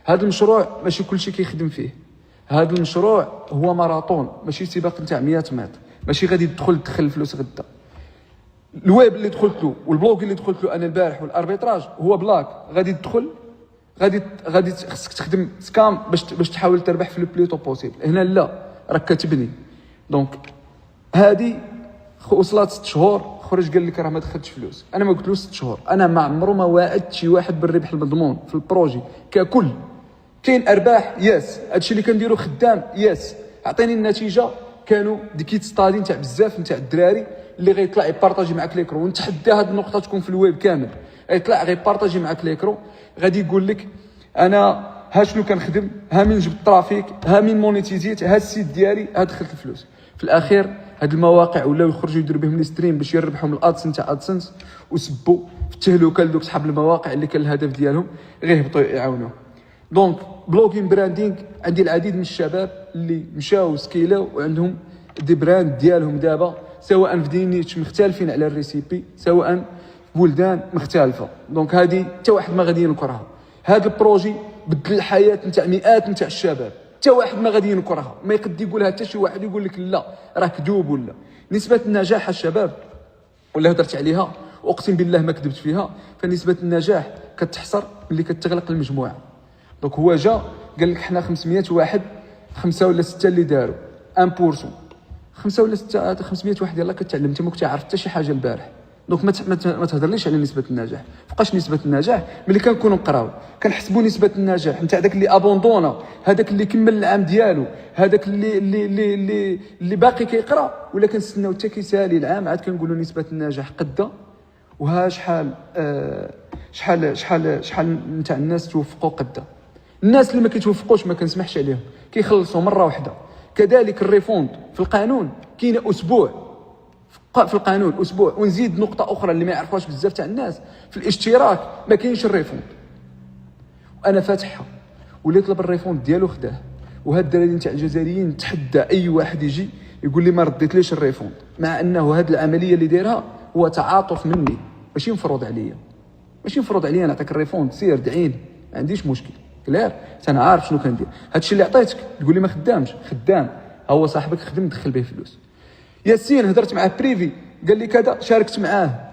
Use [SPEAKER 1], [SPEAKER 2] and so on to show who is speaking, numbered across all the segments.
[SPEAKER 1] هذا المشروع ماشي كلشي كيخدم فيه. هذا المشروع هو ماراطون، ماشي سباق نتاع 100 متر، ماشي غادي تدخل الفلوس غدا. الويب اللي دخلت له والبلوك اللي دخلت له انا البارح والاربيتراج هو بلاك، غادي تدخل غادي خصك تخدم سكام باش تحاول تربح في لو بليتو بوسيبل. هنا لا، راك كتبني. دونك هذه وصلت 6 شهور، خرج قال لك راه ما دخلتش فلوس. انا ما قلتلوش 6 شهور، انا ما عمرو ما واعدت شي واحد بالربح المضمون في البروجي ككل. كاين ارباح ياس، هادشي اللي كنديرو خدام ياس، عطيني النتيجه. كانوا ديكيت ستادي نتاع بزاف نتاع الدراري اللي غيطلع يبارطاجي معاك ليكرو، ونتحدى هاد النقطه تكون في الويب كامل. غيطلع غيبارطاجي معاك ليكرو، غادي يقول لك انا ها شنو كنخدم، ها من جبت الترافيك، ها من مونيتيزيت، ها السيت ديالي، ها دخلت الفلوس. في الاخير هاد المواقع ولاو يخرجوا يديروا بهم لي ستريم باش يربحوا من الادسنس تاع ادسنس، وسبوا في التهلكه لدوك صحاب المواقع اللي كان الهدف ديالهم غير يهبطوا يعاونوه. دونك بلوغين براندينغ، عندي العديد من الشباب اللي مشاو سكيلاو وعندهم دي براند ديالهم دابا، سواء في دينيتش مختلفين على الريسيبي، سواء في بلدان مختلفه. دونك هذه حتى واحد ما غادي ينكرها. هذا البروجي بدل الحياه نتاع مئات نتاع الشباب، حتى واحد ما غادي ينكرها. ما يقد يقولها حتى شي واحد يقول لك لا راه كذوب ولا. نسبه النجاح الشباب ولا هضرت عليها واقسم بالله ما كذبت فيها، فنسبه النجاح كتحصر ملي كتغلق المجموعه. دونك هو جا قال لك حنا 500 واحد، 5 ولا 6 اللي داروا 1%، 5 ولا 6 500 واحد يلاه كتعلم. انت ما كنتش عارف حتى شي حاجه البارح. دونك ما تهضرليش على نسبه النجاح. فوقاش نسبه النجاح؟ ملي كنكونوا نقراو كنحسبوا نسبه النجاح نتاع داك اللي ابوندونا، هذاك اللي كمل العام ديالو، هذاك اللي باقي كيقرا، ولا كنستناو حتى كيسالي العام عاد كنقولوا نسبه النجاح قدا. وها شحال نتاع الناس توفقوا قدا. الناس اللي ما كيتوفقوش ما كنسمحش عليهم، كيخلصوا مره واحده. كذلك الريفوند في القانون كاين اسبوع، في القانون اسبوع. ونزيد نقطه اخرى اللي ما يعرفوهاش بزاف تاع الناس، في الاشتراك ما كاينش الريفوند. وانا فاتحها واللي طلب الريفوند ديالو خداه. وهاد الدراري نتاع الجزائريين نتحدى اي واحد يجي يقول لي ما رديتليش الريفوند، مع انه هاد العمليه اللي دايرها هو تعاطف مني، ماشي مفروض عليا. ماشي مفروض عليا نعطيك الريفوند، سير دعيني ما عنديش مشكل. كلير انا عارف شنو كندير. هادشي اللي عطيتك تقول لي ما خدامش، خدام. هو صاحبك خدم دخل به فلوس. ياسين هضرت معاه بريفي قال لي كذا، شاركت معاه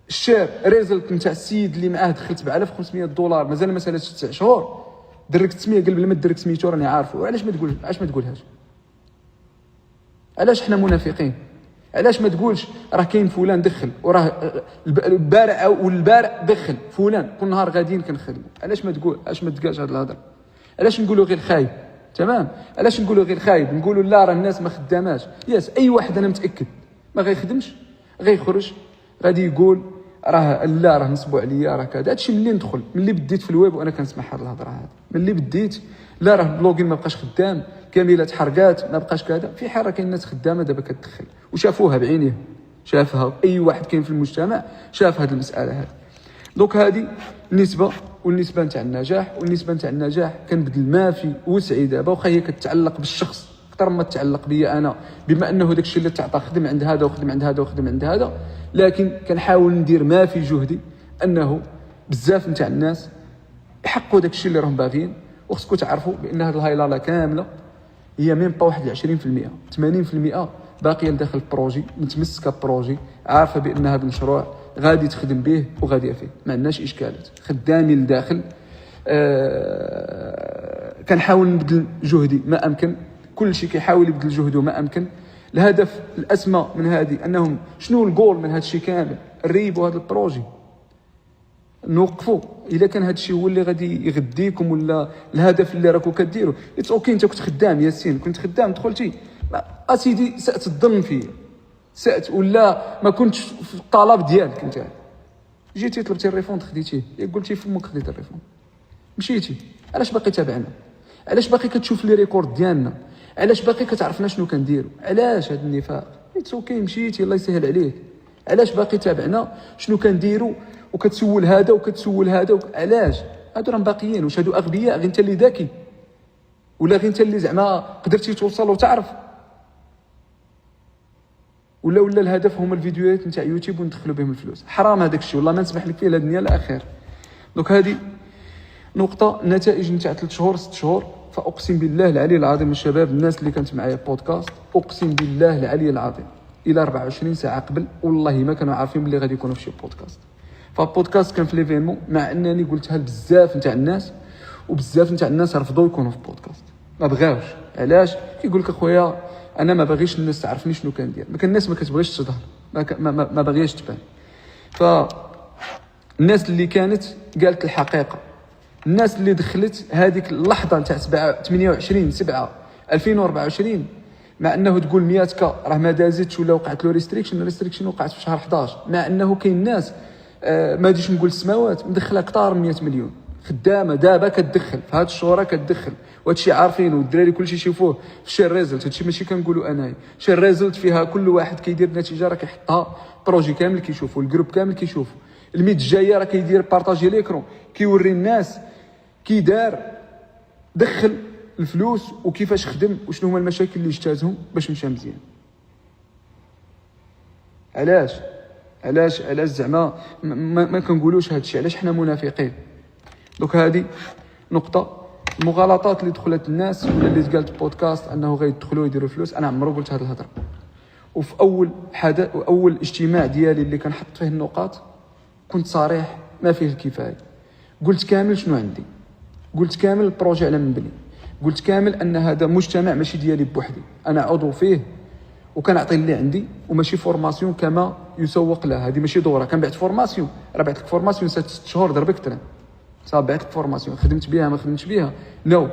[SPEAKER 1] الشير ريزلت نتاع السيد اللي معاه، دخلت ب 1500 دولار، مازال ما سالتش 9 شهور، دركت سميه. قال بلا ما درك سميتو راني عارفه. وعلاش ما تقولش؟ علاش ما تقولهاش؟ علاش حنا منافقين؟ علاش ما تقولش راه كاين فلان دخل، وراه البارع والبارع دخل فلان، كل نهار غاديين كنخدموا؟ علاش ما تقول؟ علاش ما تقالش هاد الهضره؟ علاش نقولوا غير خايب؟ تمام، علاش نقولوا غير خايب؟ نقولوا لا راه الناس ما خداماش. ياس اي واحد انا متاكد ما غيخدمش غيخرج غادي يقول راه لا راه نصبوا عليا راه كذا. هادشي ملي ندخل، ملي بديت في الويب وانا كنسمع هاد الهضره هذه، ملي بديت لا راه البلوغين ما بقاش خدام، كامله حرقات ما بقاش كذا. في حاره كاين ناس خدامه دابا كتدخل وشافوها بعينيهم، شافها اي واحد كاين في المجتمع شاف هاد المساله هذه. دونك هذه النسبه، والنسبه نتاع النجاح، والنسبه نتاع النجاح كنبذل ما في وسعي دابا، واخا هي كتعلق بالشخص اكثر ما تتعلق بيا انا، بما انه داك الشيء اللي تعطى خدم عند هذا وخدم عند هذا وخدم عند هذا. لكن كنحاول ندير ما في جهدي انه بزاف نتاع الناس يحققوا داك الشيء اللي راهم باغيين. وخصكم تعرفوا بان هذه الهايلاله كامله هي ميم با واحد 20%، 80% باقيه لداخل البروجي، متمسكه بروجي، عارفه بان هذا المشروع غادي تخدم به وغاديه فيه، ما عندناش اشكالات، خدامين لداخل. كنحاول نبذل جهدي ما امكن، كل شيء كيحاول يبذل جهده ما امكن. الهدف الاسمى من هذه انهم شنو الجول من هذا الشيء كامل؟ نريبوا هذا البروجي، نوقفوا. اذا كان هذا الشيء هو اللي غادي يغديكم ولا الهدف اللي راكم كديروا، اتس اوكي. انت كنت خدام ياسين، كنت خدام دخلتي اسيدي سأت الظن فيا، سأت ولا ما كنتش في الطلب ديالك. انت جيتي طلبتي الريفوند خديتيه، قلتي فمك خديت الريفوند، مشيتي. علاش باقي تابعنا؟ علاش باقي كتشوف لي ريكورد ديالنا؟ علاش باقي كتعرفنا شنو كنديروا؟ علاش هذا النفاق؟ اتس اوكي، مشيتي الله يسهل عليك. علاش باقي تابعنا شنو كنديروا وكتسول هذا وكتسول هذا علاش؟ هادو راهم باقيين. واش هادو اغبياء؟ غير انت اللي ذكي، ولا غير انت اللي زعما قدرتي توصل وتعرف، ولا الهدف هما الفيديوهات نتاع يوتيوب وندخلوا بهم الفلوس؟ حرام هذاك الشيء، والله ما نسمح لك فيه لا دنيا لا اخره. دونك هذه نقطه النتائج نتاع 3 شهور 6 شهور، فاقسم بالله العلي العظيم الشباب الناس اللي كانت معايا بودكاست، اقسم بالله العلي العظيم الى 24 ساعه قبل والله ما كانوا عارفين بلي غادي يكونوا في شي بودكاست. فالبودكاست كان في ليفينمون، مع انني قلتها لبزاف نتاع الناس وبزاف نتاع الناس رفضوا يكونوا في بودكاست، ما بغاوش. علاش؟ كيقول لك اخويا انا ما باغيش الناس تعرفني شنو كندير، ما كان الناس ما كتبغيش تظهر، ما باغياش تبان. فالناس اللي كانت قالت الحقيقه، الناس اللي دخلت هذيك اللحظه نتاع 28/7/2024 مع انه تقول 100 راه ما دازتش ولا وقعت له ريستريكشن وقعت في شهر 11، مع انه كاين ناس ما غاديش نقول السماوات مدخله اكثر من 100 مليون خدامه دابا كتدخل في هاد الشهور كتدخل، وهادشي عارفين والدراري كلشي يشوفوه في شي ريزلت. هادشي ماشي كنقولوا انايا، شي ريزلت فيها كل واحد كيدير نتيجه راه كيحطها، بروجي كامل كيشوفوا، الجروب كامل كيشوفوا، الميت الجايه راه كيدير بارطاجي ليكرون كيوري الناس كي دار دخل الفلوس وكيفاش خدم وشنو هما المشاكل اللي اجتازهم باش مشى مزيان. علاش زعما ما كنقولوش هادشي؟ علاش حنا منافقين؟ دوك هذه نقطه. المغالطات اللي دخلت الناس ولا اللي قالت بودكاست انه غيدخلوا يديروا فلوس، انا عمرو قلت هذه الهضره. وفي اول اجتماع ديالي اللي كنحط فيه النقاط كنت صريح ما فيه الكفايه، قلت كامل شنو عندي، قلت كامل البروجي على مبني، قلت كامل ان هذا مجتمع ماشي ديالي بوحدي، انا عضو فيه وكنعطي اللي عندي وماشي فورماسيون كما يسوق لها. هذه ماشي دوره كنبعت فورماسيون، راه بعت لك فورماسيون 6 شهور ضربك ترى صافي، بعت لك فورماسيون خدمت بها ما خدمتش بها نو.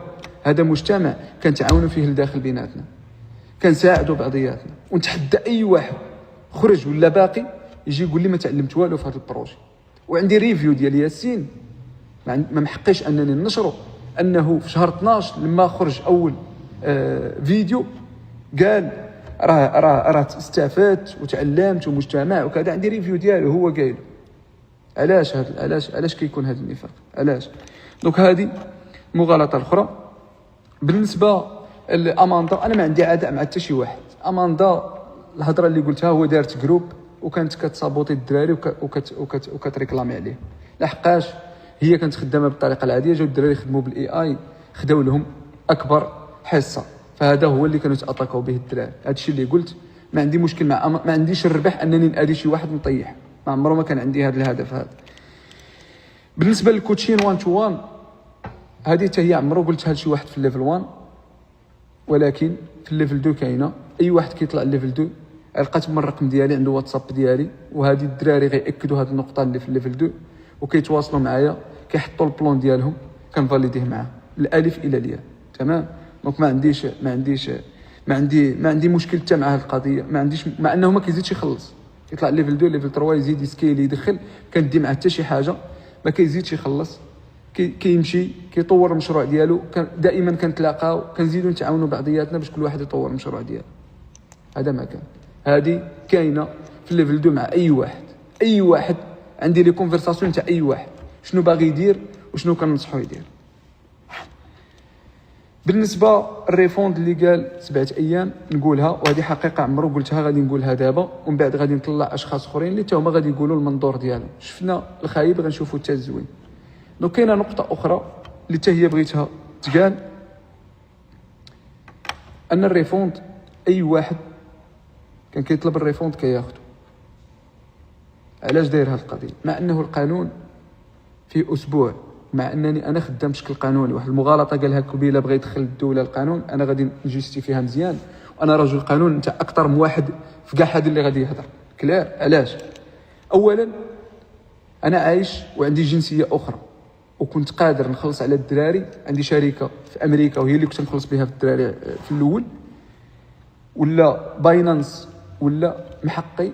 [SPEAKER 1] هذا مجتمع كنتعاونوا فيه لداخل بيناتنا، كنساعدوا بعضياتنا، ونتحدى اي واحد خرج ولا باقي يجي يقول لي ما تعلمت والو في هذا البروجي. وعندي ريفيو ديال ياسين ما محقيش انني نشره، انه في شهر 12 لما خرج اول فيديو قال راه استفدت وتعلمت ومجتمع وكذا، عندي ريفيو ديالو هو قايل. علاش كيكون هذا النفاق؟ علاش؟ دونك هذه مغالطه اخرى. بالنسبه لاماندا انا ما عندي عداء مع حتى شي واحد. اماندا الهضره اللي قلتها هو دارت جروب وكانت كتصابوطي الدراري وكتريكلامي عليه، لحقاش هي كانت خدامه بالطريقه العاديه، جاو الدراري خدموا بالاي اي خداو لهم اكبر حصه، فهذا هو اللي كانوا يتاطاكوا به الدراري. هذا الشيء اللي قلت ما عندي مشكل مع ما عنديش الربح انني نادي شي واحد نطيح، ما عمره ما كان عندي هذا الهدف هذا. بالنسبه للكوتشين 1 تو 1 هذه حتى هي عمرو قلتها لشي واحد في الليفل 1، ولكن في الليفل 2 كاينه. اي واحد كيطلع الليفل 2 لقيت من الرقم ديالي عنده واتساب ديالي، وهذه الدراري غيأكدوا هذه النقطه اللي في الليفل 2 وكيتواصلوا معايا كيحطوا البلان ديالهم كنفاليديه معاه الالف الى الياء. تمام؟ دونك ما عندي مشكل حتى مع هذه القضيه، ما عنديش، مع انه ما كيزيدش يخلص، يطلع ليفل 2 ليفل 3 يزيد يسكيلي يدخل، كندي معاه حتى شي حاجه، ما كيزيدش يخلص، كيمشي كيطور المشروع ديالو. دائما كنتلاقاو كنزيدوا نتعاونوا بعضياتنا باش كل واحد يطور المشروع ديالو. هذا ما كان، هذه كاينه في الليفل 2 مع اي واحد عندي لي كونفرساسيون تاع اي واحد شنو باغي يدير وشنو كننصحو يدير. بالنسبه للريفوند اللي قال 7 ايام نقولها، وهذه حقيقه عمرو قلتها غادي نقولها دابا، ومن بعد غادي نطلع اشخاص اخرين اللي حتى هما غادي يقولوا المنظور ديالهم. شفنا الخايب غنشوفوا حتى الزوين. دونك كاينه نقطه اخرى اللي حتى هي بغيتها تقال، ان الريفوند اي واحد كان كيطلب الريفوند كياخذو. علاش داير هذه القضيه؟ مع انه القانون في اسبوع، مع انني انا خدام بشكل قانوني. واحد المغالطه قالها قبيله بغى يدخل الدوله القانون، انا غادي نجيستي فيها مزيان، وانا رجل قانون نتاع اكثر من واحد في كاع هذا اللي غادي يهضر كلير. علاش؟ اولا انا عايش وعندي جنسيه اخرى وكنت قادر نخلص على الدراري، عندي شركه في امريكا وهي اللي كنت نخلص بها في الدراري في الاول، ولا باينانس ولا محقي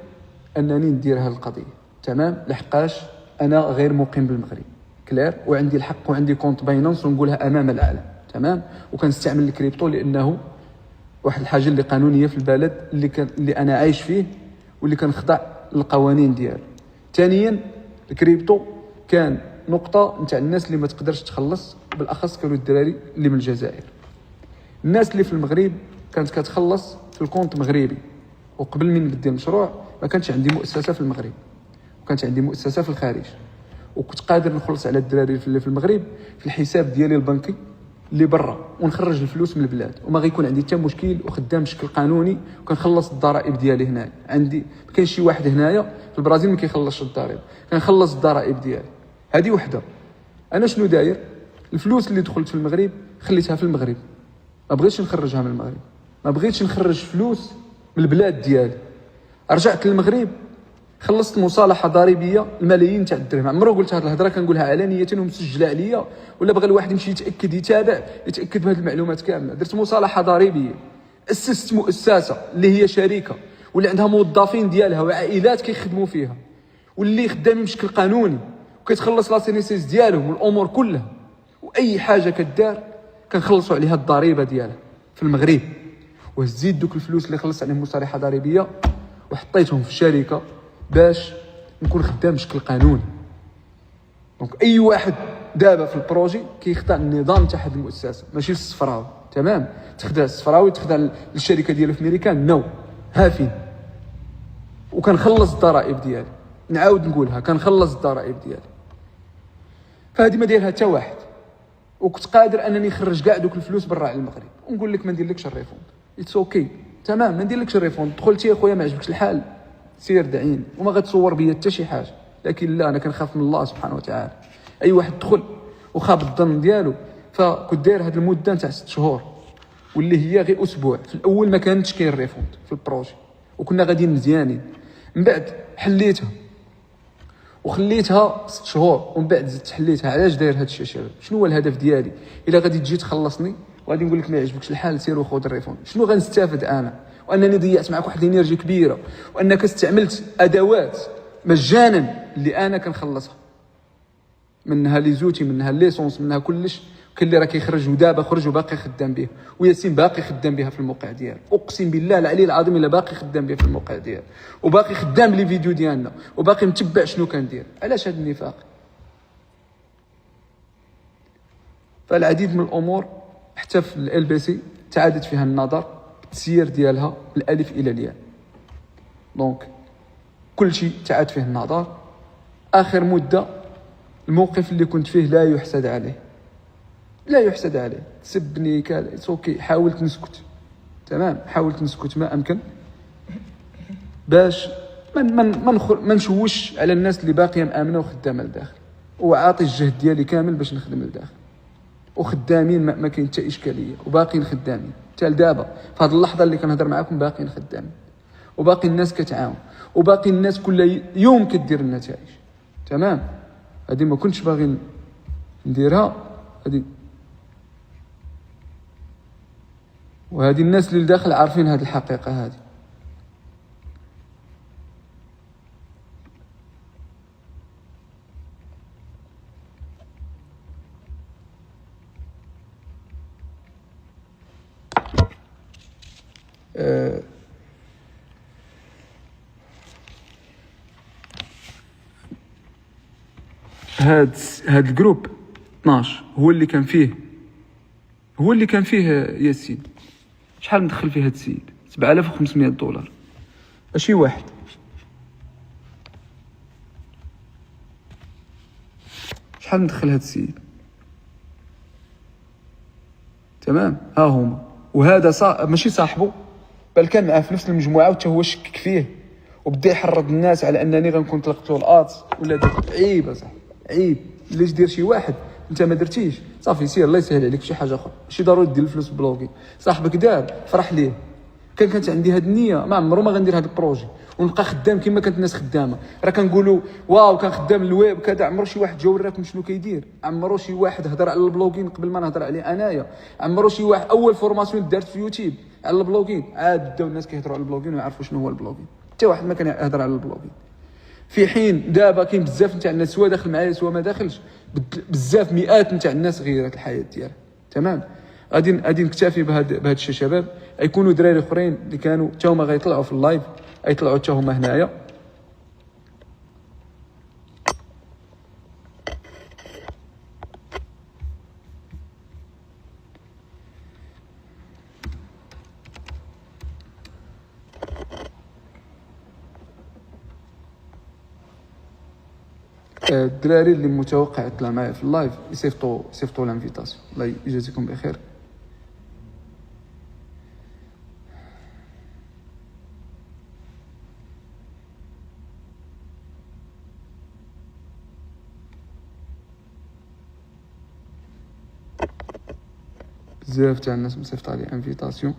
[SPEAKER 1] انني ندير هذه القضيه. تمام؟ لحقاش انا غير مقيم بالمغرب كلير، وعندي الحق وعندي كونت باينانس ونقولها امام العالم. تمام؟ وكنستعمل الكريبتو لانه واحد الحاجه اللي قانونيه في البلد اللي انا عايش فيه واللي كنخضع للقوانين ديالو. ثانيا الكريبتو كان نقطه نتاع الناس اللي ما تقدرش تخلص، بالاخص كانوا الدراري اللي من الجزائر. الناس اللي في المغرب كانت كتخلص في الكونت مغربي، وقبل من نبدا المشروع ما كانش عندي مؤسسه في المغرب، وكانت عندي مؤسسه في الخارج، وكنت قادر نخلص على الدراري اللي في المغرب في الحساب ديالي البنكي اللي برا، ونخرج الفلوس من البلاد، وما غيكون عندي حتى مشكل، وخدام بشكل قانوني، وكنخلص الضرائب ديالي هنا. عندي ما كاينش شي واحد هنايا في البرازيل ما كيخلصش الضرائب، كنخلص الضرائب ديالي. هذه وحده. انا شنو داير؟ الفلوس اللي دخلت في المغرب خليتها في المغرب، ما بغيتش نخرجها من المغرب، ما بغيتش نخرج فلوس من البلاد ديالي. رجعت للمغرب، خلصت مصالحه ضريبيه الملايين تاع الدرهم. عمرو قلت هذه الهضره كنقولها علانيه ومسجله عليا، ولا بغى الواحد يمشي يتاكد يتاكد بهذه المعلومات كامله. درت مصالحه ضريبيه، اسست مؤسسه اللي هي شركه واللي عندها موظفين ديالها وعائلات كيخدموا فيها، واللي خدامين بشكل قانوني وكيتخلص لاسينيسيس ديالهم والامور كلها، واي حاجه كدار كنخلصوا عليها الضريبه ديالها في المغرب. وهزيت دوك الفلوس اللي خلصت عليهم مصالحه ضريبيه وحطيتهم في الشركه باش نكون خدام بشكل قانوني. دونك اي واحد دابا في البروجي كيخضع النظام تاع هذه المؤسسه، ماشي الصفراوي. تمام، تخدع الصفراوي، تخدع الشركه ديالو في امريكان، نو هافين. وكنخلص الضرائب ديالي، نعاود نقولها، كنخلص الضرائب ديالي. فهذه ما دايرها حتى واحد. وكنت قادر انني نخرج كاع دوك الفلوس برا على المغرب ونقول لك ما نديرلكش الريفوند، اتس اوكي، تمام، ما نديرلكش الريفوند. دخلتي يا خويا ما عجبكش الحال سير دعيني، وما غتصور بيا حتى شي حاجه. لكن لا، انا كنخاف من الله سبحانه وتعالى. اي واحد دخل وخاب الظن ديالو، فكنت داير هذه المده تاع 6 شهور واللي هي غير اسبوع. في الاول ما كانتش كاين الريفوند في البروجي وكنا غاديين مزيانين. من بعد حليتها وخليتها 6 شهور، ومن بعد زدت حليتها. علاش داير هذا الشيء شباب؟ شنو هو الهدف ديالي؟ الا غادي تجي تخلصني وغادي نقول لك ما يعجبكش الحال سير وخذ الريفوند، شنو غنستافد انا؟ وانني ضيعت معك واحد الانرجي كبيره، وانك استعملت ادوات مجانا اللي انا كنخلصها، منها لي زوتي، منها ليسونس، منها كلش. كاين اللي راه كيخرج ودابا خرج وباقي خدام به، وياسين باقي خدام بها في الموقع ديالو. اقسم بالله العلي العظيم الا باقي خدام بها في الموقع ديالو، وباقي خدام لي فيديو ديالنا، وباقي متبع شنو كندير. علاش هذا النفاق؟ فالعديد من الامور حتى في ال بي سي تعادت فيها النظر بالتسيير ديالها من الالف الى الياء. دونك كل شيء تعاد فيه النظر. اخر مده الموقف اللي كنت فيه لا يحسد عليه، لا يحسد عليه. تسبني اوكي، حاولت نسكت، تمام، حاولت نسكت ما امكن باش ما نشوش على الناس اللي باقيه مامنه وخدامه لداخل، وعاطي الجهد ديالي كامل باش نخدم لداخل، وخدامين ما كاين حتى اشكاليه، وباقيين خدامين حتى لدابا. في هذه اللحظه اللي كنهضر معكم باقيين خدامين، وباقي الناس كتعاون، وباقي الناس كل يوم كدير النتائج. تمام، هذه ما كنتش باغي نديرها هذه. وهذه الناس اللي داخل عارفين هذه الحقيقه هذه. هاد الجروب 12 هو اللي كان فيه ياسين. شحال مدخل فيه هاد السيد؟ 7500 دولار، ماشي واحد. شحال مدخل هاد السيد؟ تمام، ها هما. وهذا ماشي صاحبه، بل كان معاه في نفس المجموعه، وتا هو شكك فيه وبدا يحرض الناس على انني غنكون طلقت له الات ولا درت. عيب صح، عيب. ليش دير شي واحد انت ما درتيش؟ صافي سير، الله يسهل عليك في شي حاجه اخرى، ماشي ضروري دير الفلوس بلوغي. صاحبك دار، فرح ليه. كانت عندي هاد النيه، ما عمرو ما غندير هاد البروجي ونبقى خدام كما كانت الناس خدامه. راه كنقولوا واو كان خدام الويب كذا، عمرو شي واحد جا وراكم شنو كيدير؟ عمرو شي واحد هضر على البلوغين قبل ما نهضر عليه انايا؟ عمرو شي واحد اول فورماسيون دارت في يوتيوب على البلوغين عاد بداو الناس كيهضروا على البلوغين ويعرفوا شنو هو البلوغين؟ حتى واحد ما كان يهضر على البلوغين. في حين دابا كاين بزاف نتاع الناس، سوا داخل معايا سوا ما داخلش، بزاف مئات نتاع الناس غيرت الحياه ديالها. تمام، غادي نكتفي بهذا الشيء شباب. يكونوا دراري اخرين اللي كانوا حتى هما غيطلعوا في اللايف، يطلعوا حتى هما هنايا. الدراري اللي متوقع يطلع معايا في اللايف يصيفطوا لانفيتاسيون. الله يجازيكم بخير. بزاف تاع الناس مصيفطه لي انفيتاسيون.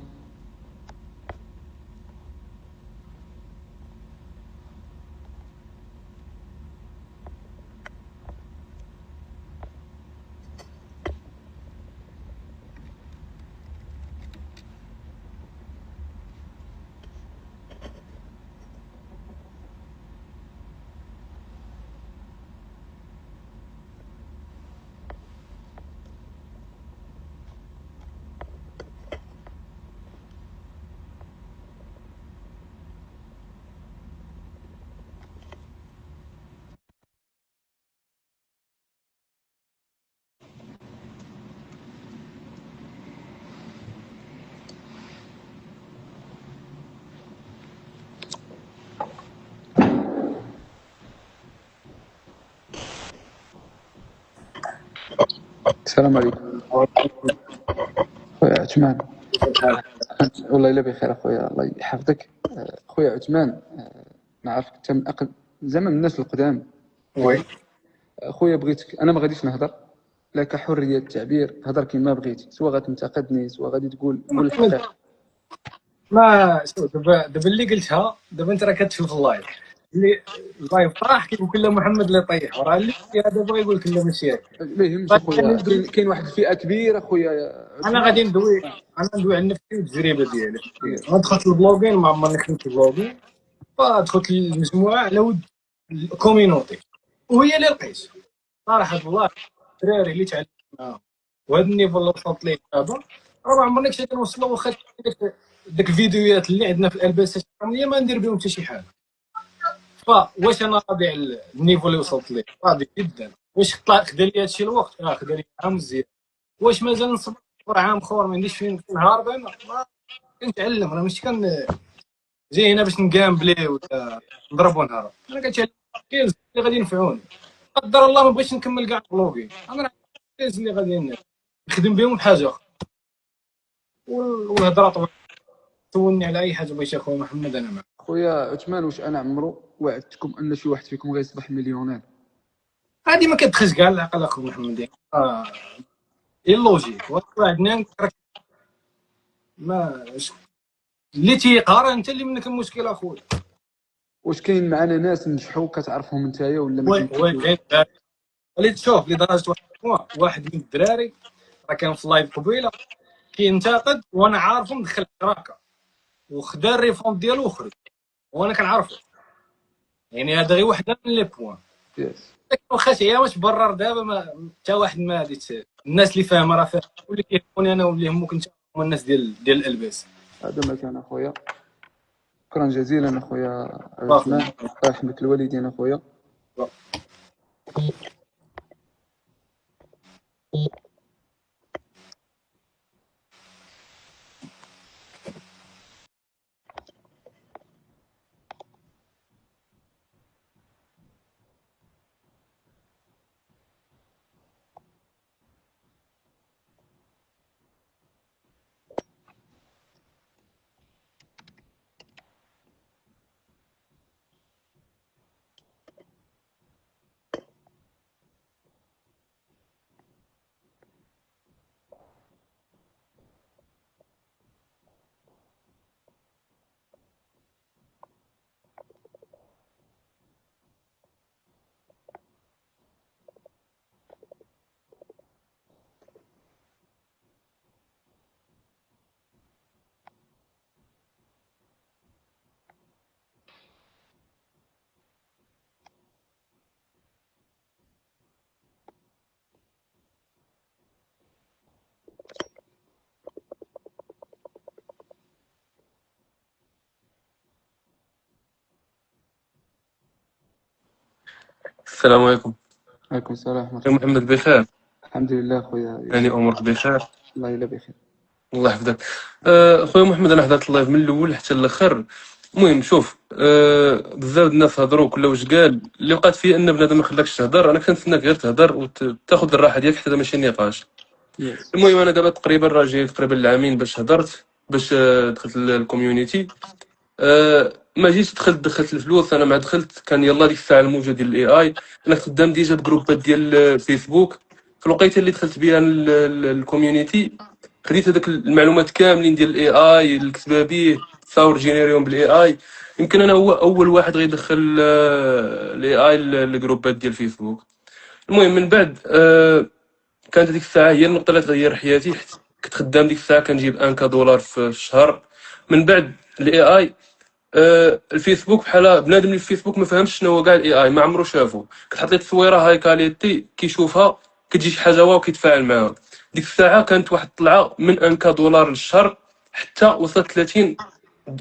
[SPEAKER 1] السلام عليكم خويا عثمان. والله الا بخير اخويا، الله يحفظك. خويا عثمان، نعرفك انت من زعما من الناس القدام.
[SPEAKER 2] وي
[SPEAKER 1] خويا بغيتك، انا ما غاديش نهضر، لك حريه التعبير، هضر كيما بغيتي، سواء غتنتقدني سواء غادي تقول الحقيقه.
[SPEAKER 2] ما شوف دابا اللي قلتها دابا انت راه كتشوف اللايف اللي اللايف طاح كيقول لا محمد اللي طيح وراه اللي دابا يقول لك لا ماشي هكا.
[SPEAKER 1] ما يهمش اخويا، كاين واحد الفئه كبيره اخويا
[SPEAKER 2] انا غادي ندوي عن نفسي والتجربه ديالي. انا دخلت البلوغين، ما عمرني خدمت البلوغين، فدخلت للمجموعه على ود الكومينوتي، وهي اللي لقيت صراحه الله الدراري اللي تعلمت معاهم وهذا النيفو اللي وصلت ليه دابا راه ما عمرني كنت نوصل له. واخا داك الفيديوهات اللي عندنا في الالباس الشاميه ما ندير بهم حتى شي حاجه. فواش انا راضي على النيفو اللي وصلت ليه؟ راضي جدا. واش خدا لي هادشي الوقت؟ خدا لي عام مزيان. واش مازال نصبر عام اخر ما عنديش فين نهار انا؟ كنتعلم، انا ماشي جاي هنا باش نكامبلي ولا نضرب ونهرب. انا كنتعلم سكيلز اللي غادي ينفعوني. قدر الله ما بغيتش نكمل كاع بلوغي، انا راه سكيلز اللي غادي نخدم بهم بحاجه اخرى. والهضره طبعا سولني على اي حاجه بغيتي اخويا محمد انا معك.
[SPEAKER 1] خويا عثمان، واش انا عمرو وعدتكم ان شي واحد فيكم غيصبح مليونير؟
[SPEAKER 2] هادي ما كتدخلش كاع العقل اخويا محمد. ايه اللوجيك؟ واحد ما اللي تيقارن انت اللي منك المشكل اخويا.
[SPEAKER 1] واش كاين معنا ناس نجحوا كتعرفهم نتايا ولا ما
[SPEAKER 2] وين اللي تشوف لدرجه واحد من الدراري راه كان في اللايف قبيله كينتقد وانا عارفه مدخل شراكه وخدا الريفوند ديالو وخرج وانا كنعرفه. يعني هذا غير وحده من لي بوان.
[SPEAKER 1] يس.
[SPEAKER 2] واخا هي واش برر دابا حتى واحد ما غادي. الناس اللي فاهمه راه فاهمه، واللي كيهموني انا واللي يهموك انت هما الناس ديال الالباس.
[SPEAKER 1] هذا ما كان اخويا. شكرا جزيلا اخويا عثمان، الله يرحمك الوالدين اخويا.
[SPEAKER 3] السلام عليكم.
[SPEAKER 1] عليكم السلام ورحمه
[SPEAKER 3] يا
[SPEAKER 1] الله.
[SPEAKER 3] محمد بخير؟
[SPEAKER 1] الحمد لله خويا.
[SPEAKER 3] يعني امورك بخير؟
[SPEAKER 1] الله الا بخير.
[SPEAKER 3] الله يحفظك. خويا محمد، انا حضرت اللايف من الاول حتى الاخر. المهم شوف، بزاف الناس هضروا كل واش قال اللي وقعت فيه ان بنادم ما خلاكش تهضر. انا كنتسناك غير تهضر وتاخذ الراحه ديالك حتى ماشي نقاش.
[SPEAKER 1] يس.
[SPEAKER 3] المهم انا دابا تقريبا راجل تقريبا العامين باش هضرت باش دخلت الكوميونيتي. ما جيتش دخلت الفلوس. انا مع دخلت كان يلا ديك الساعه الموجه ديال الاي اي. انا خدام ديجا بجروبات ديال الفيسبوك. في الوقيته اللي دخلت بها الكوميونيتي خديت هذاك المعلومات كاملين ديال الاي اي اللي كتبها به تصاور جينيريهم بالاي اي. يمكن انا هو اول واحد غيدخل الاي اي للجروبات ديال الفيسبوك. المهم من بعد كانت هذيك الساعه هي النقطه اللي تغير حياتي، حيت كنت خدام ديك الساعه كنجيب 1 دولار في الشهر. من بعد الاي اي الفيسبوك بحال بنادم اللي في الفيسبوك ما فهمش شنو هو كاع الاي اي، ما عمرو شافو. كتحط ليه تصويره هاي كاليتي كيشوفها كتجي شي حاجه واو كيتفاعل معاها. ديك الساعه كانت واحد الطلعه من 1 دولار للشهر حتى وصلت 30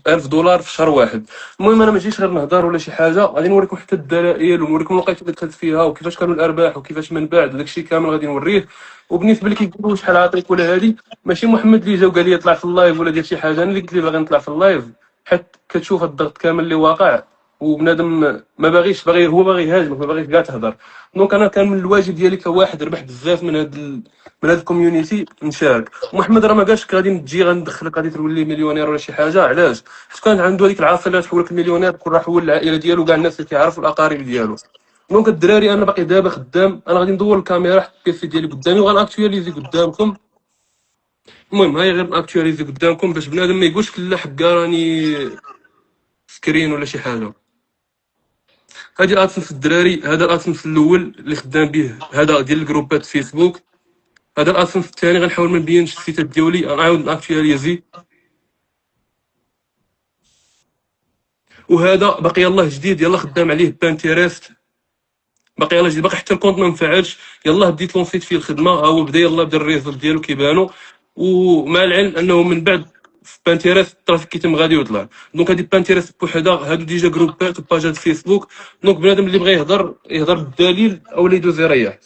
[SPEAKER 3] 1000 دولار في شهر واحد. المهم انا ما جيتش غير نهضر ولا شي حاجه، غادي نوريكم حتى الدلائل ونوريكم الوقيته اللي دخلت فيها وكيفاش كانوا الارباح وكيفاش من بعد داكشي كامل غادي نوريه. وبالنسبه لي كيقولوا شحال عاطيك ولا هادي، ماشي محمد اللي جا وقال لي طلع في اللايف ولا دير شي حاجه، انا اللي قلت لي باغي نطلع في اللايف. حيت كتشوف الضغط كامل اللي واقع وبنادم ما باغيش، هو باغي يهاجمك، ما باغيش كاع تهضر. دونك انا كان من الواجب ديالي كواحد ربح بزاف من هاد الكوميونيتي نشارك. محمد راه ما قالش غادي تجي غندخلك غادي تولي مليونير ولا شي حاجه. علاش؟ حيت كان عنده هذيك العاصفه اللي تحولك المليونير، كون راه حول العائله ديالو كاع الناس اللي كيعرفوا الاقارب ديالو. دونك الدراري انا باقي دابا خدام، انا غادي ندور الكاميرا حتى البيسي ديالي قدامي وغنأكتواليزي قدامكم. المهم هاي غير اكتواليزي قدامكم باش بنادم ما يقولش لا حكا راني سكرين ولا شي حاجه. هادي الادسنس الدراري، هذا الادسنس الاول اللي خدام به، هذا ديال الجروبات فيسبوك. هذا الادسنس الثاني غنحاول ما نبينش السيتات ديالي، غنعاود ناكتواليزي. وهذا باقي يلاه جديد، يلاه خدام عليه بانتيريست، باقي يلاه جديد، باقي حتى الكونت ما مفعلش. يلاه بديت لونسيت فيه الخدمه، ها هو بدا يلاه بدا الريزلت ديالو كيبانو. ومع العلم انه من بعد في بانتيريست الترافيك كيتم غادي ويطلع. دونك هادي بانتيريست بوحدها، هادو ديجا جروبات وباجات فيسبوك. دونك بنادم اللي بغى يهضر بالدليل او اللي يدوز يريح.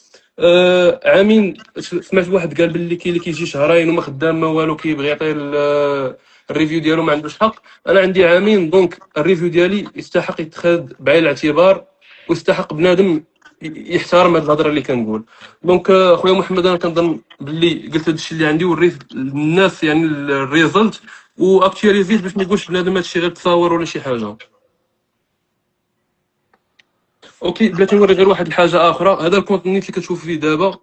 [SPEAKER 3] عامين سمعت واحد قال باللي كاين اللي كيجي شهرين وما خدام ما والو كيبغي يعطي الريفيو ديالو ما عندوش حق. انا عندي عامين، دونك الريفيو ديالي يستحق يتخذ بعين الاعتبار ويستحق بنادم يحترم هاد الهضره اللي كنقول. دونك خويا محمد انا كنظن باللي قلت هادشي اللي عندي وريت للناس يعني الريزلت واكتواليزيت باش ما يقولش بنادم هادشي غير تصاور ولا شي حاجه. اوكي بلاتي نوري غير واحد الحاجه اخرى. هذا الكونتنيت اللي كتشوف فيه دابا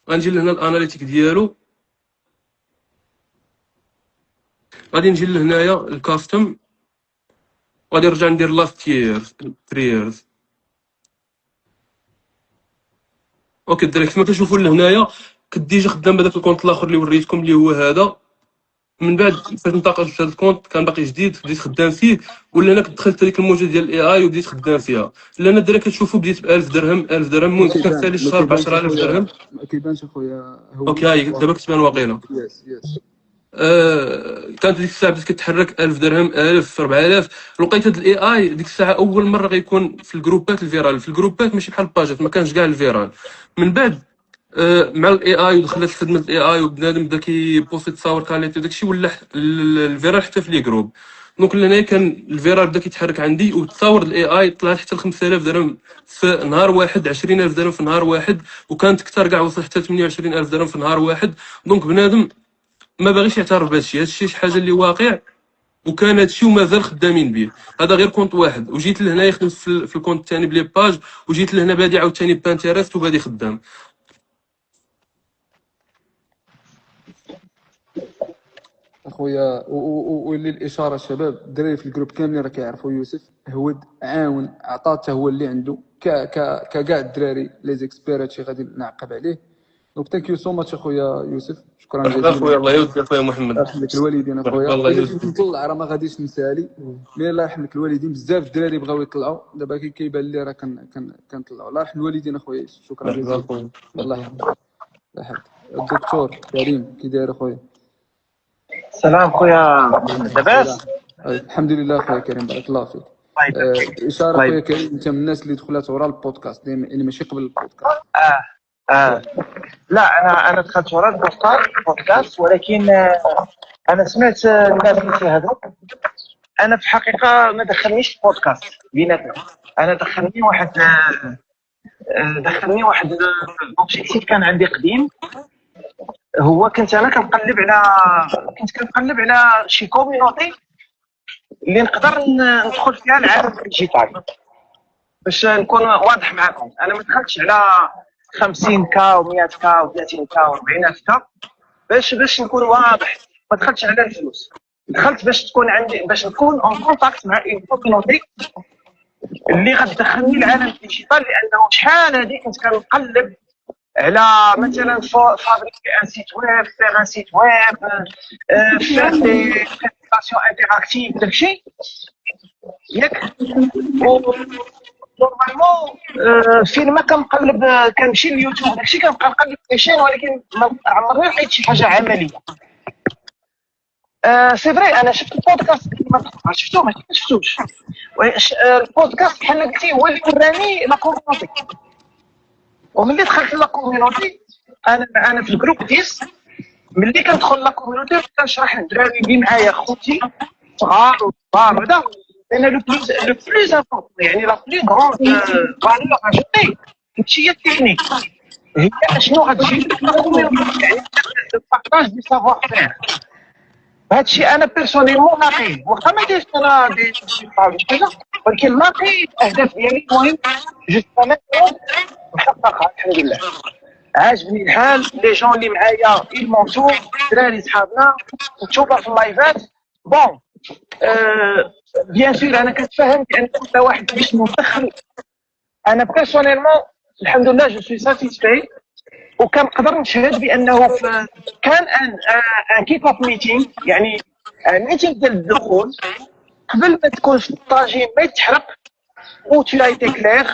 [SPEAKER 3] غنجي لهنا الاناليتيك ديالو، غادي نجي لهنايا الكاستم، غادي نرجع ندير لاست ييرز 3 ييرز. اوكي الدراري كما كتشوفوا لهنايا كنت ديجا خدام بهذاك الكونت الاخر اللي وريتكم اللي هو هذا. من بعد فاش انتقلت لهذا الكونت كان باقي جديد بديت خدام فيه، ولا انا كنت دخلت هذيك الموجه ديال الاي اي وبديت خدام فيها. لان الدراري كتشوفوا بديت ب 1000 درهم 1000 درهم،
[SPEAKER 1] ما
[SPEAKER 3] المهم كان
[SPEAKER 1] كيبان
[SPEAKER 3] سالي
[SPEAKER 1] ما
[SPEAKER 3] الشهر ب
[SPEAKER 1] كيبانش
[SPEAKER 3] 10000
[SPEAKER 1] اخويا،
[SPEAKER 3] درهم.
[SPEAKER 1] ما كيبانش اخويا
[SPEAKER 3] اوكي
[SPEAKER 1] هويه
[SPEAKER 3] هاي دابا كتبان واقيلا.
[SPEAKER 1] يس.
[SPEAKER 3] كانت ديك الساعه بدات كتحرك 1000 درهم 1000 4000. لقيت هاد الاي اي ديك الساعه اول مره غيكون في الجروبات الفيرال، في الجروبات ماشي بحال الباجات ما كانش كاع الفيرال. من بعد مع الاي اي ودخلت خدمه الاي اي وبنادم بدا كيبوستي تصاور كاليتي وداكشي ولا الفيرال حتى في لي جروب. دونك لهنايا كان الفيرال بدا كيتحرك عندي وتصاور الاي اي طلعت حتى ل 5000 درهم في نهار واحد، 20000 درهم في نهار واحد، وكانت كثر كاع وصل حتى 28000 درهم في نهار واحد. دونك بنادم ما باغيش يعترف بهادشي، هادشي شي حاجه اللي واقع وكان هادشي ومازال خدامين به. هذا غير كونت واحد، وجيت لهنايا خدمت في الكونت الثاني بلي باج، وجيت لهنا بادي عاوتاني بانتيريست وبادي خدام.
[SPEAKER 1] اخويا وللاشاره الشباب الدراري في الجروب كاملين راه كيعرفوا يوسف هود عاون عطى حتى هو اللي عنده كاع الدراري لي زيكسبير هادشي غادي نعقب عليه. دونك ثانك يو سو ماتش اخويا يوسف، شكرا
[SPEAKER 3] مرحبا
[SPEAKER 1] جزيلا.
[SPEAKER 3] اخويا، الله يودي اخويا محمد.
[SPEAKER 1] الله يرحم لك الوالدين
[SPEAKER 3] مرحبا
[SPEAKER 1] اخويا،
[SPEAKER 3] الله
[SPEAKER 1] الا
[SPEAKER 3] يودي.
[SPEAKER 1] كنت نطلع راه ما غاديش نسالي، مي الله يرحم لك الوالدين بزاف الدراري بغاو يطلعوا دابا كيبان لي راه كنطلعوا. الله يرحم الوالدين اخويا، شكرا
[SPEAKER 3] مرحبا
[SPEAKER 1] جزيلا.
[SPEAKER 3] اخويا.
[SPEAKER 1] الله يحفظك الله يحفظك. الدكتور كريم كي داير اخويا؟
[SPEAKER 4] سلام خويا محمد، لاباس؟
[SPEAKER 1] الحمد لله خويا كريم بارك الله فيك.
[SPEAKER 4] الله يبارك.
[SPEAKER 1] اشاره
[SPEAKER 4] الله
[SPEAKER 1] خويا
[SPEAKER 4] يبارك.
[SPEAKER 1] كريم انت من الناس اللي دخلات ورا البودكاست يعني ماشي قبل البودكاست.
[SPEAKER 4] لا انا دخلت ورا البودكاست، ولكن انا سمعت الناس اللي تيهضروا انا في الحقيقه ما دخلنيش في بودكاست بيناتنا. انا دخلني واحد الاوبجيكتيف كان عندي قديم. هو كنت كنقلب على شي كوميونيتي اللي نقدر ندخل فيها العالم الديجيتال. باش نكون واضح معكم، انا ما دخلتش على 50K و100K و30K و40K باش نكون واضح. ما دخلتش على الفلوس، دخلت باش نكون اون كونتاكت مع اون كوميونيتي اللي غتدخلني لعالم الديجيتال. لانه شحال هادي كنت كنقلب على مثلا فابريكي ان سيت ويب، فيغ ان سيت ويب، فيغ دي بريزونطاسيون انتراكتيف، داكشي ياك. نورمالمون فين ما كنقلب كنمشي لليوتيوب داكشي كنبقى نقلب في شين، ولكن ما عمرني لقيت شي حاجه عمليه. سي فري انا شفت البودكاست كما شفتو، ما شفتوش البودكاست بحال قلتي هو اللي وراني لا كوميونيتي. وملي دخلت لا كوميونيتي انا في الجروب 10، ملي كندخل لا كوميونيتي كنشرح للدراري اللي معايا خوتي صغار وكبار هذا. لان لو بلوز امبورطون يعني لا بلي غروند فالور اجوتي هي التكنيك، هي شنو غتجي لا كوميونيتي، يعني البارطاج دي سافوار فير. هادشي انا بيرسونيلمون لاقي، واخا ما ديرش انا دي حاجه، ولكن لاقي الاهداف ديالي المهم جوست انا محققها الحمد لله. عاجبني الحال، لي جون اللي معايا يمونتو دراري صحابنا نشوفها في اللايفات. بون بيان سور انا كنتفهم بان كل واحد باش ندخل. انا بيرسونيلمون الحمد لله جو سوي ساتيسفاي، وكنقدر نشهد بانه كان ان كيك اوف ميتينغ، يعني ميتينغ ديال الدخول قبل ما تكون في الطاجين ما يتحرق و تو ايتي كلير.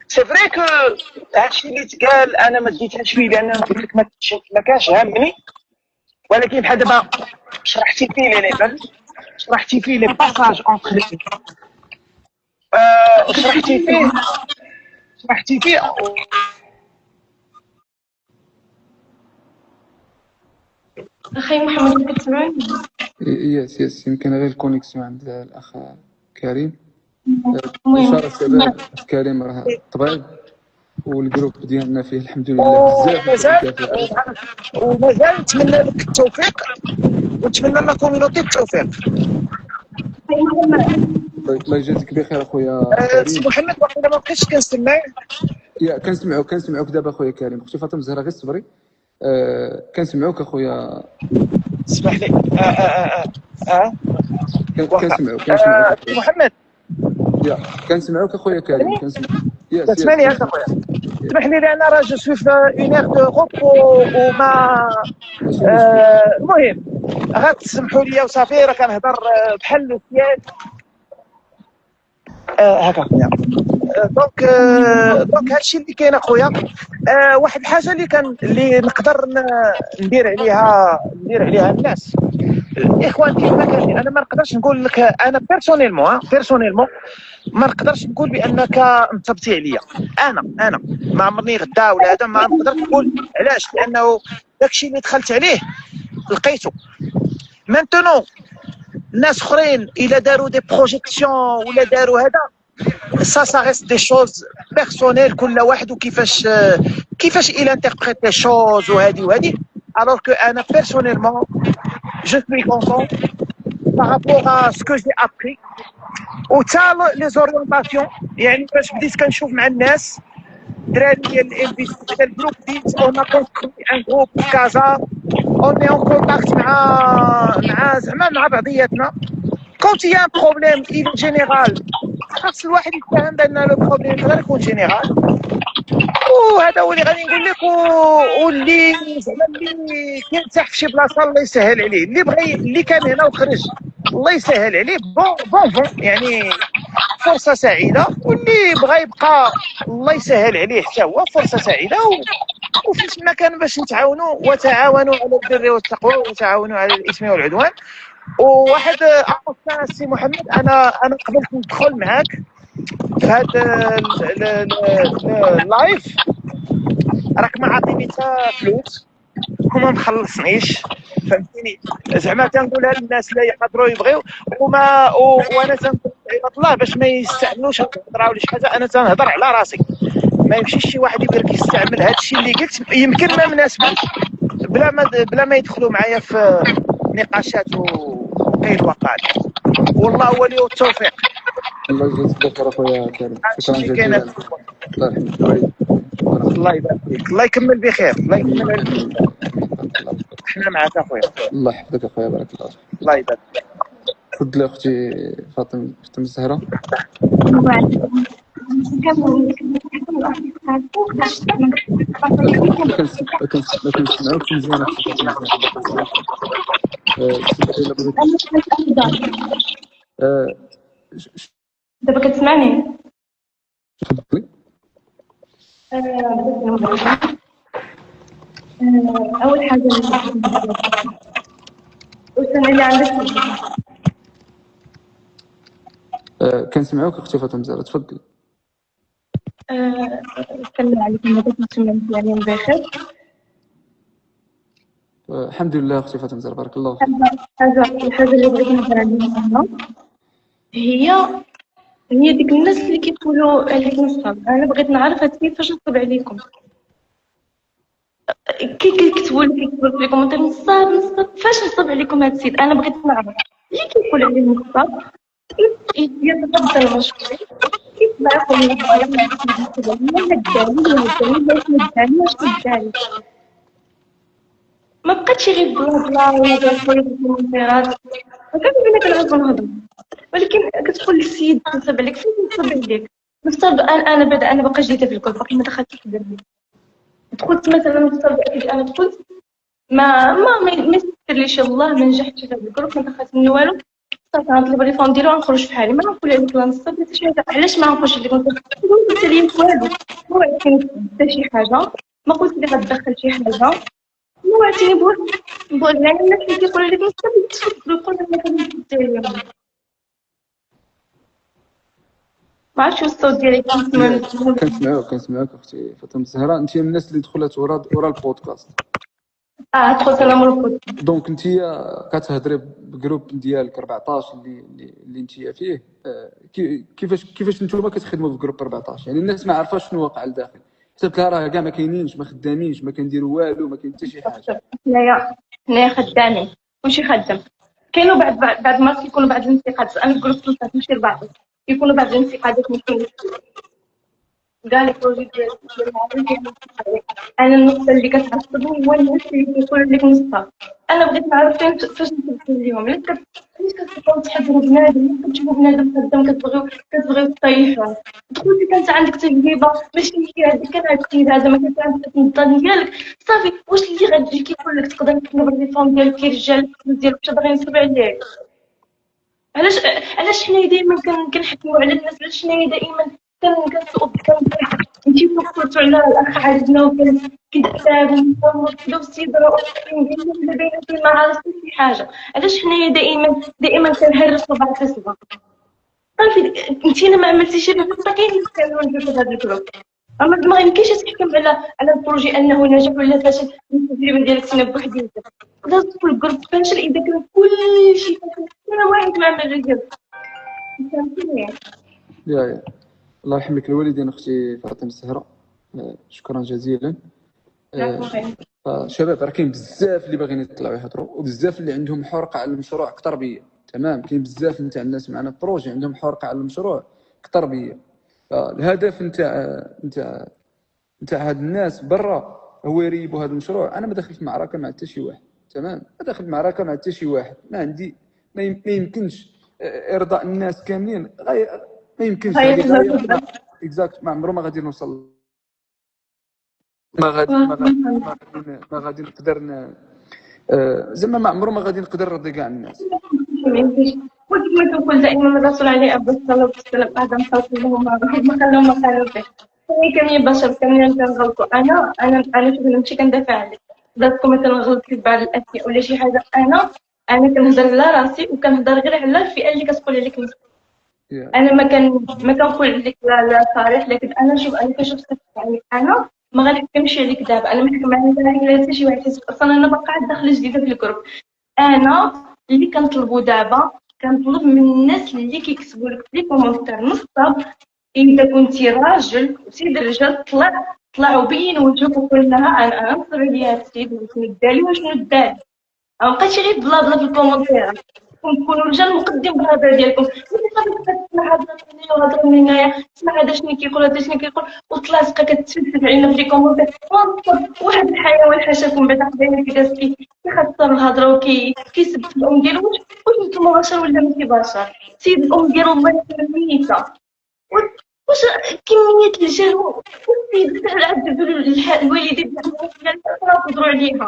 [SPEAKER 4] سي فري كو هادشي اللي تقال انا ما ديتهاش فيه لان قلت لك ما كانش هامني، ولكن بحال دابا شرحتي فيه لي ليفل، شرحتي فيه لي باساج اونتر لي شرحتي فيه
[SPEAKER 5] أخي محمد كتسمعني؟
[SPEAKER 1] يس يمكن غير الكونيكسيون عند الاخ كريم.
[SPEAKER 5] المهم
[SPEAKER 1] اشاره الشباب كريم راه طبيب، والجروب ديالنا فيه الحمد لله بزاف.
[SPEAKER 4] ومازال نتمنى لك التوفيق، ونتمنى لا كوميونيتي التوفيق.
[SPEAKER 1] الله يجازيك بخير اخويا
[SPEAKER 4] سي
[SPEAKER 1] كريم.
[SPEAKER 4] محمد واخا ما بقيتش كنسمع.
[SPEAKER 1] يا كنسمعوك دابا اخويا كريم. اختي فاطمه الزهراء غير صبري. كنسمعوك اخويا.
[SPEAKER 4] اسمح لي.
[SPEAKER 1] كنسمعوك
[SPEAKER 4] محمد.
[SPEAKER 1] يا كنسمعوك اخويا كريم.
[SPEAKER 4] كتسمعني يا اخويا؟ اسمح لي لان راه جو سوي في اون اير دو روبو وما المهم غتسمحوا لي وصافي. راه كنهضر بحال الوسيال هكا خويا. دونك هادشي اللي كاين اخويا. واحد الحاجه اللي نقدر ندير عليها الناس الاخوان كيما كان. انا ما نقدرش نقول لك انا بيرسونيلمون ما نقدرش نقول بانك انصبتي عليا. انا ما عمرني غدا ولا هذا ما نقدر نقول. علاش؟ لانه داكشي اللي دخلت عليه لقيته. مانتونو الناس اخرين الا داروا دي بروجيكسيون ولا داروا هذا ça reste des choses personnelles. كل واحد وكيفاش il interprète les choses وهذه. alors que انا personnellement je suis content par rapport à ce que j'ai appris وتا les orientations. يعني باش بديت كنشوف مع الناس دراري ديال الام ديال الجروب ديت اون كونستروي ان جروب كازا اون اي اون كونتاكت مع زعما مع بعضياتنا. كونت يا بروبليم إلى جينيرال خاص الواحد يفهم بان لو بروبليم يقدر يكون جينيرال. وهذا هو اللي غادي نقول لك. واللي زعما اللي كيرتاح في شي بلاصه الله يسهل عليه، اللي كان هنا وخرج الله يسهل عليه. بون يعني فرصه سعيده، واللي بغى يبقى الله يسهل عليه حتى هو فرصه سعيده. وفي المكان باش نتعاونوا وتعاونوا على البر والتقوى وتعاونوا على الاثم والعدوان. وواحد السي محمد انا قبلت ندخل معاك في هذا اللايف. راك ما عاطيني حتى فلوس وما مخلصنيش، فهمتيني؟ زعما تنقولها للناس اللي يقدروا يبغيو، وانا تنقول عباد الله باش ما يستعملوش الهضره ولا شي حاجه. انا تنهضر على راسي، ما يمشيش شي واحد يبغي يستعمل هذا الشيء اللي قلت يمكن ما مناسبش، بلا ما يدخلوا معايا في نقاشات وقيل وقال. والله هو لي التوفيق.
[SPEAKER 1] الله يجزيك بخير اخويا كريم، شكرا
[SPEAKER 4] هادشي اللي كاين.
[SPEAKER 1] جزيلا. الله يحفظك.
[SPEAKER 4] الله يبارك فيك، الله يكمل بخير، الله يكمل على خير. حنا معاك اخويا.
[SPEAKER 1] الله يحفظك اخويا، بارك الله فيك.
[SPEAKER 4] الله يبارك فيك.
[SPEAKER 1] تفضلي اختي فاطمه الزهراء. ما كنسمعوكش مزيان اختي فاطمه الزهراء. إلا بغيتي
[SPEAKER 5] دابا كتسمعني؟
[SPEAKER 1] تفضلي.
[SPEAKER 5] أول حاجة والسنة اللي عندك
[SPEAKER 1] كنسمعوك اختي فاطمه الزهراء، تفضلي.
[SPEAKER 5] نتكلم عليكم هذاك نتمنى يعني بخير.
[SPEAKER 1] الحمد لله اختي فاطمه الزهراء، بارك الله
[SPEAKER 5] الحاجة اللي بغيت نهضر عليها أنا هي ديك الناس اللي كيقولوا عليك نصاب. أنا بغيت نعرف هاد كيفاش نصب عليكم، كيكتبوا في الكومنتير نصاب فاش نصب عليكم هاد السيد. أنا بغيت نعرف اللي كيقول عليه نصاب يتقبل المشكل كيف ما يقول لي ما بقاتش غير بلا ولا شويه الكومنتيرات. كنبين كنعرفوا نهضروا، ولكن كتقول السيد نصب عليك فين نصب عليك نصب. انا بعدا انا باقا جديده في الكل، باقي ما دخلتش في الدربي. دخلت مثلا نصب عليك، انا دخلت ما يسرليش الله، ما نجحتش في هذا الجروب، ما دخلت منه والو. صافي غنطلب ريفون ديالو ونخرج في حالي، ما نقول عليك لا نصب حتى شي حاجه. علاش ما نقولش لك نصب؟ قلت لي والو، ما وعدتني حتى شي حاجه، ما قلت لي غتدخل شي حاجه، ما وعدتني بقول يعني الناس اللي كيقولوا لك نصب تفكروا يقولوا لك كنصب. ما عرفتش الصوت ديالي
[SPEAKER 1] كنسمعوك اختي فاطمه الزهراء. انت من الناس اللي دخلت ورا البودكاست.
[SPEAKER 5] دخلت انا مربوط.
[SPEAKER 1] دونك انت كتهضري بجروب ديالك 14 اللي انت فيه. كيفاش نتوما كتخدموا في جروب 14؟ يعني الناس ما عارفاش شنو واقع لداخل، حسبت لها راه كاع ما كاينينش، ما خدامينش، ما كنديروا والو، ما كاين حتى شي حاجه.
[SPEAKER 5] حنايا خدامين كلشي خدام. كاينوا بعد ما كيكونوا بعض الانتقادات. انا الجروب صافي ماشي لبعض، كيكونوا بعض الانتقادات مثل كاع لي بروجي ديال انا النقطه اللي كتعصبني هو الناس اللي كيقولوا لك نصاب. انا بغيت نعرف فاش نصب ليهم. علاش كتبقاو تحضروا بنادم، كتشوفوا بنادم خدام كتبغيو تطيحوه. دخلتي كانت عندك تجربه ماشي هذيك، كان هاد السيد هذا ما كانش عندك النظام ديالك صافي، واش اللي غتجي كيقول لك تقدر تكتب الريفون ديالك كيرجال ديالك باش باغي ينصب عليك؟ علاش حنايا دائما كنحكموا على الناس؟ علاش حنايا دائما كنسوقوا انتي فكرتوا على الاخ عزنا وكان كذاب وكذا والسيد راه ما بيناتي ما عرفتش شي حاجه. علاش حنايا دائما كنهرسوا بعض الصبا؟ صافي انتي ما عملتيش شي حاجه، كاين اللي كانوا في هذا الجروب. اما ما يمكنش تحكم على البروجي انه ناجح ولا فاشل. التجربه ديالك سنه بوحديتك، تقدر تقول الجروب فاشل اذا كان كلشي فاشل، انا واحد ما عمل رجال. فهمتيني؟
[SPEAKER 1] يا الله يرحمك الوالدين اختي فاطمه الزهراء. شكرا جزيلا. شباب راه كاين بزاف اللي باغيين يطلعوا يهضروا، وبزاف اللي عندهم حرقه على المشروع اكثر بيا. تمام، كاين بزاف نتاع الناس معنا في البروجي عندهم حرقه على المشروع اكثر بيا. الهدف نتاع هاد الناس برا هو يريبوا هذا المشروع. انا ما داخل في معركه مع حتى شي واحد، تمام، ما داخل في معركه مع حتى شي واحد. ما عندي ما يمكنش ارضاء الناس كاملين، ما يمكنش. اكزاكت، ما عمره ما غادي نوصل، ما غادي نقدر زعما ما عمره ما غادي نقدر نرضي كاع الناس.
[SPEAKER 5] كما تقول دائما الرسول عليه افضل الصلاه والسلام ادم صوت لهم واحد ما خلاهم ما قالوا به. كاملين بشر، كاملين كنغلطوا. انا شوف ماشي كندافع عليك، دابكم مثلا غلطت في بعض الاشياء ولا شي حاجه، انا كنهضر على راسي وكنهضر غير على الفئه اللي كتقول عليك انا ما كنقول لك لا صريح، لكن انا كنشوف يعني ما غنحكمش عليك دابا، انا محكم عليك الا حتى شي واحد حيت اصلا انا باقا داخله جديده في الجروب. انا اللي كنطلبو دابا كنطلب من الناس اللي كيكتبوا لك في كومونتير نصاب، اذا كنتي راجل سيد الرجال طلع وبين وجهك وقول لها انا نصر عليا هاد السيد وشنو دالي وشنو دالي. ما بقيتش غير بلا بلا في الكومونتير، كونوا رجال مقدم بالهضره ديالكم. ملي صافي تسمع هضره من هنا وهضره من هنايا، تسمع هذا شنو كيقول هذا شنو كيقول، وطلع تبقى كتفلسف علينا في لي كومونتير. واحد الحيوان حاشاكم بعدا قدامي كيداز كيخسر الهضره كيسب في الام ديالو. واش نتوما بشر ولا ماشي بشر؟ سيد الام ديالو الله يسلم ميته. واش كمية الجهل والسيد تاع العبد الوالدين ديالنا تنقدروا عليها.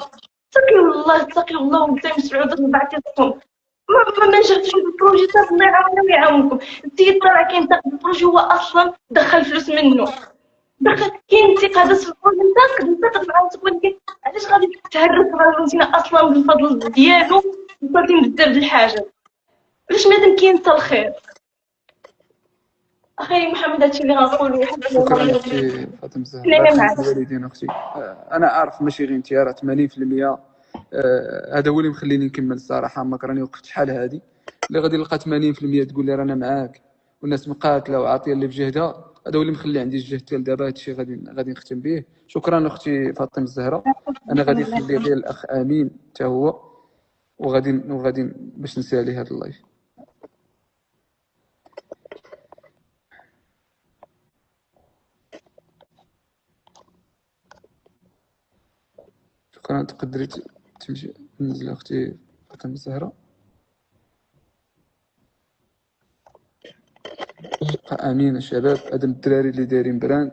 [SPEAKER 5] اتقي الله وانت مسعود بعتقكم. ما جاتش البروجي صافي الله يعاوننا ويعاونكم. السيد طلع كينتقد البروجي هو اصلا دخل فلوس منه، دخل كاين انتقادات في البروجي نتفق معاه ولكن علاش غادي تهرس فالنتينا اصلا بالفضل ديالو وصافي بزاف د الحاجات. علاش مادام كاين حتى الخير. اخي محمد هادشي اللي غنقولو.
[SPEAKER 1] شكرا اختي فاطمه الزهراء،
[SPEAKER 5] حنايا
[SPEAKER 1] الله
[SPEAKER 5] معاك.
[SPEAKER 1] يرحم الوالدين اختي. انا عارف ماشي غير انت، راه 80%. هذا هو اللي مخليني نكمل الصراحه. ما راني وقفت شحال هادي اللي غادي نلقى 80% تقول لي رانا معاك والناس مقاتله وعاطيه اللي بجهدها. هذا هو اللي مخلي عندي الجهد ديال دابا. هادشي غادي نختم به. شكرا اختي فاطمه الزهراء. انا غادي نخلي غير الاخ امين حتى هو، وغادي باش نسالي هذا اللايف. شكرا. تقدري تمشي تنزل اختي فاطمه الزهراء. امين الشباب، هذا الدراري اللي دايرين براند.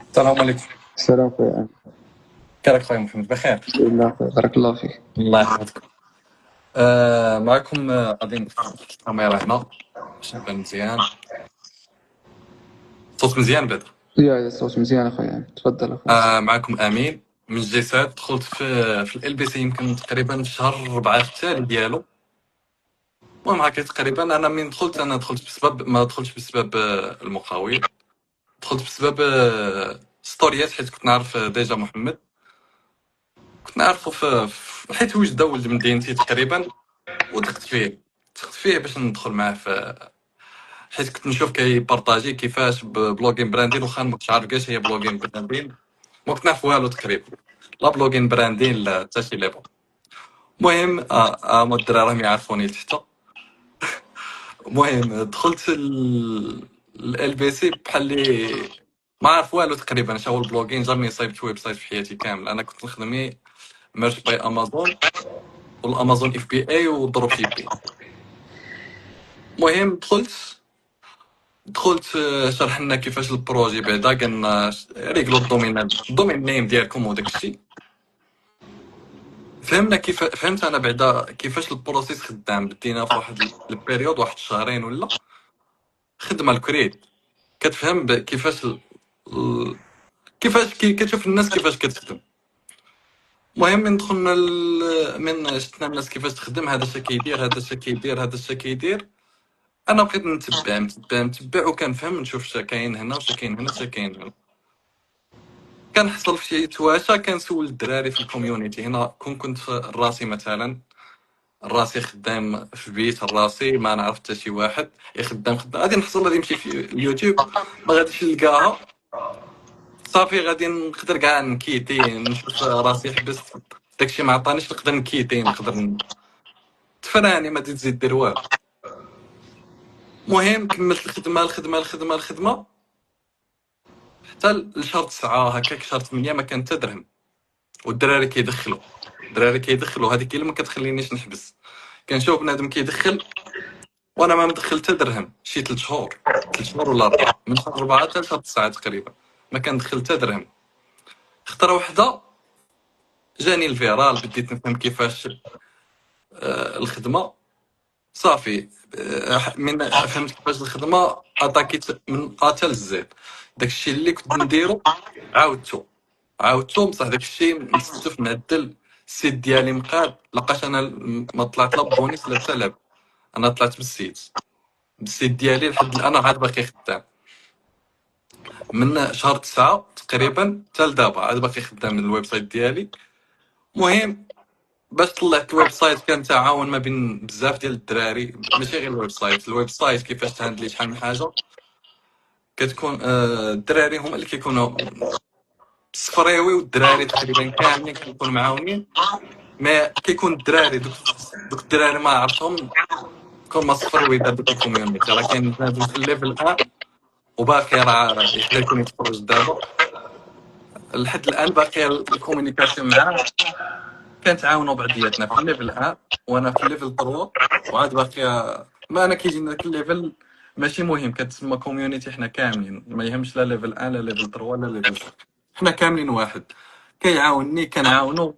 [SPEAKER 6] السلام عليكم.
[SPEAKER 1] السلام خويا امين.
[SPEAKER 6] كيراك خويا محمد؟ بخير؟
[SPEAKER 1] بسم الله خويا، بارك الله فيك.
[SPEAKER 6] الله يحفظكم. معكم غادي نفتح الكاميرا هنا باش نبان مزيان. الصوت مزيان بعدا؟
[SPEAKER 1] يا الصوت مزيان اخويا امين، تفضل اخويا.
[SPEAKER 6] معكم امين من جي سات. دخلت في ال بي سي يمكن تقريبا في شهر 4 في التالي ديالو. المهم هكا تقريبا. انا من دخلت بسبب ما دخلتش بسبب المقاول، دخلت بسبب ستوريات، حيت كنت نعرف ديجا محمد، كنت نعرفو حيت وجده ولد مدينتي تقريبا، ودخلت فيه باش ندخل معاه حيت كنت نشوف كيبارطاجي كيفاش بلوغين براندين، واخا ما كنتش عارف كاش هي بلوغين براندين، ما كنت نعرف والو تقريبا، لا بلوغين براندين لا حتى شي لعبه. المهم ما الدراري راهم يعرفوني لتحت. المهم دخلت ال بي سي بحال اللي ما عارف والو تقريبا. اش هو البلوغين؟ جامي صايبت ويب سايت في حياتي كامل. انا كنت نخدم ميرش باي امازون والامازون اف بي اي ودروب شيبين. المهم دخلت شرح لنا كيفاش البروجي بعدا، قالنا ريغلو الدومين نيم ديالكم وداك الشيء. فهمنا فهمت انا بعدا كيفاش البروسيس خدام. بدينا في واحد البيريود، واحد شهرين ولا خدمه الكريد، كتفهم كيفاش كتشوف الناس كيفاش كتخدم. المهم من دخلنا من شفنا الناس كيفاش تخدم، هذا الشيء كيدير، هذا الشيء كيدير، هذا الشيء كيدير. انا بقيت نتبع وكنفهم، نشوف اش كاين هنا واش كاين هنا واش كاين هنا. كنحصل في شي تواشا، كنسول الدراري في الكوميونيتي هنا. كنت راسي مثلا راسي خدام في بيت راسي، ما نعرف حتى شي واحد يخدم غادي نحصل غادي نمشي في اليوتيوب ما غاديش نلقاها. صافي غادي نقدر كاع نكيتي، نشوف راسي حبست داكشي ما عطانيش، نقدر نكيتي، نقدر تفراني، ما تزيد دير والو. المهم كملت الخدمه حتى لشهر 9 هكاك، شهر 8 ما كان حتى درهم، والدراري كيدخلوا هذيك اللي ما كتخلينيش نحبس. كنشوف بنادم كيدخل وانا ما مدخل حتى درهم، شي 3 شهور ولا 4، من شهر 4 حتى شهر 9 تقريبا ما كندخل حتى درهم. خطره وحده جاني الفيرال، بديت نفهم كيفاش الخدمه. صافي. من فهمت كيفاش الخدمه، اتاكيت من اتل لزد. داكشي اللي كنت نديرو عاودتو بصح داكشي مستف معدل. السيت ديالي مقاد، لقاش انا ما طلعت لا بونيس لا حتى لعب. انا طلعت بالسيت ديالي لحد الان عاد باقي خدام. من شهر 9 تقريبا حتى لدابا عاد باقي خدام من الويب سايت ديالي. مهم باش طلعت الويب سايت كان تعاون ما بين بزاف ديال الدراري، ماشي غير الويب سايت كيفاش تهندلي شحال من حاجه. كتكون الدراري هما اللي كيكونوا الصفريوي، والدراري تقريبا كاملين كيكونوا معاونين. ما كيكون الدراري دوك الدراري ما عرفتهم كون ما صفروي دار دوك الكوميونيتي. راه كاين بنادم في الليفل وباقي راه يقدر يكون يتفرج دابا لحد الان باقي الكومونيكاسيون معاه. كنتعاونوا بعضياتنا في الليفل وانا في الليفل 3 وعاد باقي. ما انا كيجينا داك الليفل ماشي مهم، كتسمى كوميونيتي. حنا كاملين ما يهمش لا ليفل 1 لا ليفل 3 لا ليفل 6، حنا كاملين واحد. كيعاونني كنعاونو،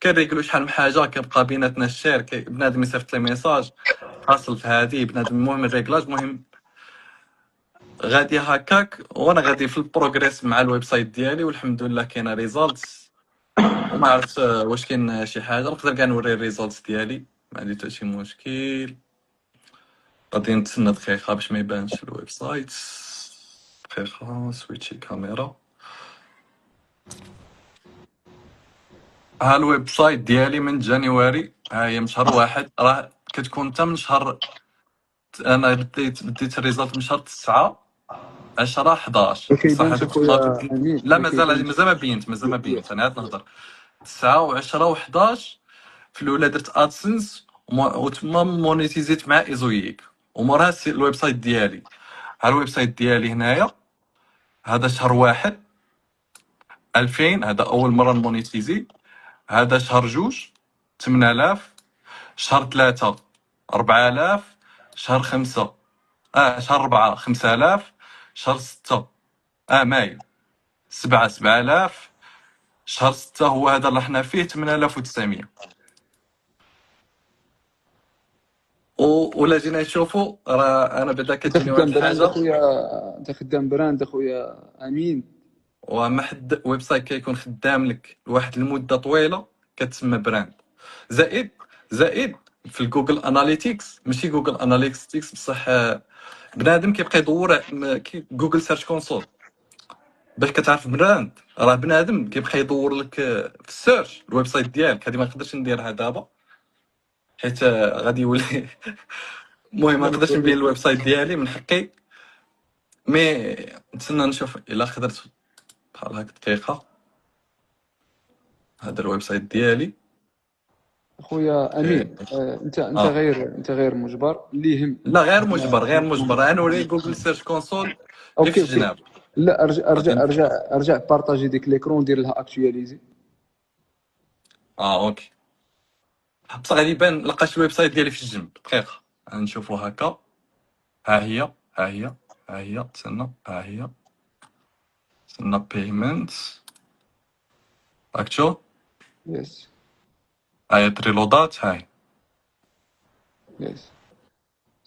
[SPEAKER 6] كنريقلو شحال من حاجه، كيبقى بيناتنا الشير. بنادم يصيفط لي ميساج حاصل في هذه، بنادم المهم الريكلاج. مهم غادي هكاك وانا غادي في البروغريس مع الويب سايت ديالي، والحمد لله كاينه ريزالتس. وما عرفت واش كاين شي حاجه نقدر كاع نوري الريزالتس ديالي، ما عندي حتى شي مشكل. غادي نتسنى دقيقه باش ما يبانش الويب سايت. دقيقه سويتشي كاميرا. ها الويب سايت ديالي من جانيواري، ها هي من شهر 1. راه كتكون حتى من شهر، انا بديت الريزالت من شهر 9 10 11
[SPEAKER 1] ما
[SPEAKER 6] بصح
[SPEAKER 1] كيبانش
[SPEAKER 6] هذوك
[SPEAKER 1] اخويا امين،
[SPEAKER 6] لا
[SPEAKER 1] ما
[SPEAKER 6] مازال
[SPEAKER 1] كيبانش.
[SPEAKER 6] ما بينت انا عاد نهضر. 9 و10 و11 في الاولى درت ادسنس وتما مونيتيزيت مع ايزويك، ومورها الويب سايت ديالي. ها الويب سايت ديالي هنايا، هذا شهر 1 2000 هذا اول مره مونيتيزي. هذا شهر 2 8000، شهر 3 4000، شهر 5 شهر 4 5000، شهر 6 مايو 7 7000، شهر 6 هو هذا اللي حنا فيه 8900. ولا جينا نشوفوا راه انا بعدا
[SPEAKER 1] انت
[SPEAKER 6] كتجيني واحد
[SPEAKER 1] خدام براند
[SPEAKER 6] الحاجه.
[SPEAKER 1] اخويا، انت خدام براند اخويا امين.
[SPEAKER 6] وما حد ويب سايت كيكون خدام لك لواحد المده طويله كتسمى براند. زائد في الجوجل اناليتيكس، ماشي جوجل اناليتيكس بصح بنادم كيبقى يدور جوجل سيرش كونسول باش كتعرف براند. راه بنادم كيبقى يدور لك في السيرش الويب سايت ديالك. هذه ما نقدرش نديرها دابا حيت غادي يولي المهم ما نقدرش نبين الويب سايت ديالي من حقي. مي نتسنى نشوف الا قدرت بحال هاك دقيقه. هذا الويب سايت ديالي
[SPEAKER 1] اخويا امين، انت غير مجبر اللي يهم.
[SPEAKER 6] لا غير مجبر. انا وري جوجل سيرش كونسول اللي في
[SPEAKER 1] اوكي
[SPEAKER 6] الجناب.
[SPEAKER 1] لا، ارجع بارطاجي ديك ليكرون، دير لها اكtualiser.
[SPEAKER 6] اوكي بصح غادي يبان لقاش الويب سايت ديالي في الجنب. دقيقه نشوفوا هكا. ها هي تسنى. تسنى بيمنت اكتو.
[SPEAKER 1] يس
[SPEAKER 6] هي تريلودات. هاي
[SPEAKER 1] يس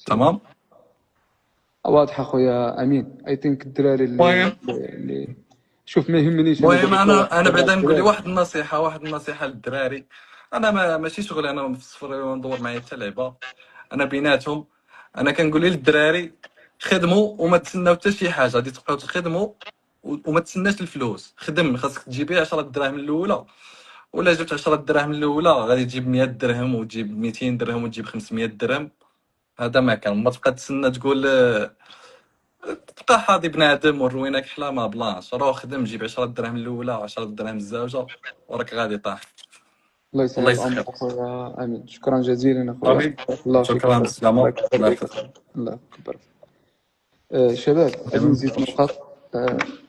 [SPEAKER 6] تمام.
[SPEAKER 1] واضح اخويا امين. اي ثينك الدراري
[SPEAKER 6] المهم
[SPEAKER 1] اللي شوف ما يهمنيش.
[SPEAKER 6] المهم انا بعدا نقول لي واحد النصيحه للدراري. انا ماشي شغل انا في الصفر ندور معايا حتى لعبه. انا بيناتهم انا كنقول للدراري خدموا وما تسناو حتى شي حاجه. غادي تبقاو تخدموا وما تسناش الفلوس. خدم خاصك تجيب 10 دراهم الاولى، ولا جبت 10 دراهم الاولى غادي تجيب 100 درهم وتجيب 200 درهم وتجيب 500 درهم. هذا ما كان. ما تبقى تسنى تقول تبقى حاضي بنادم والروينك حلا ما بلاش. روح خدم جيب 10 دراهم الاولى 10 دراهم الزوجه وراك غادي طاح.
[SPEAKER 1] الله
[SPEAKER 6] الله
[SPEAKER 1] يسهل امرك
[SPEAKER 6] يسخر.
[SPEAKER 1] اخويا امين. شكرا جزيلا اخويا.
[SPEAKER 6] صافي
[SPEAKER 1] الله فيك.
[SPEAKER 6] شكرا بسلامه.
[SPEAKER 1] الله
[SPEAKER 6] الله
[SPEAKER 1] يكبر فيك.
[SPEAKER 6] يحفظك.
[SPEAKER 1] الله يكبر فيك. شباب غادي نزيد نقاط.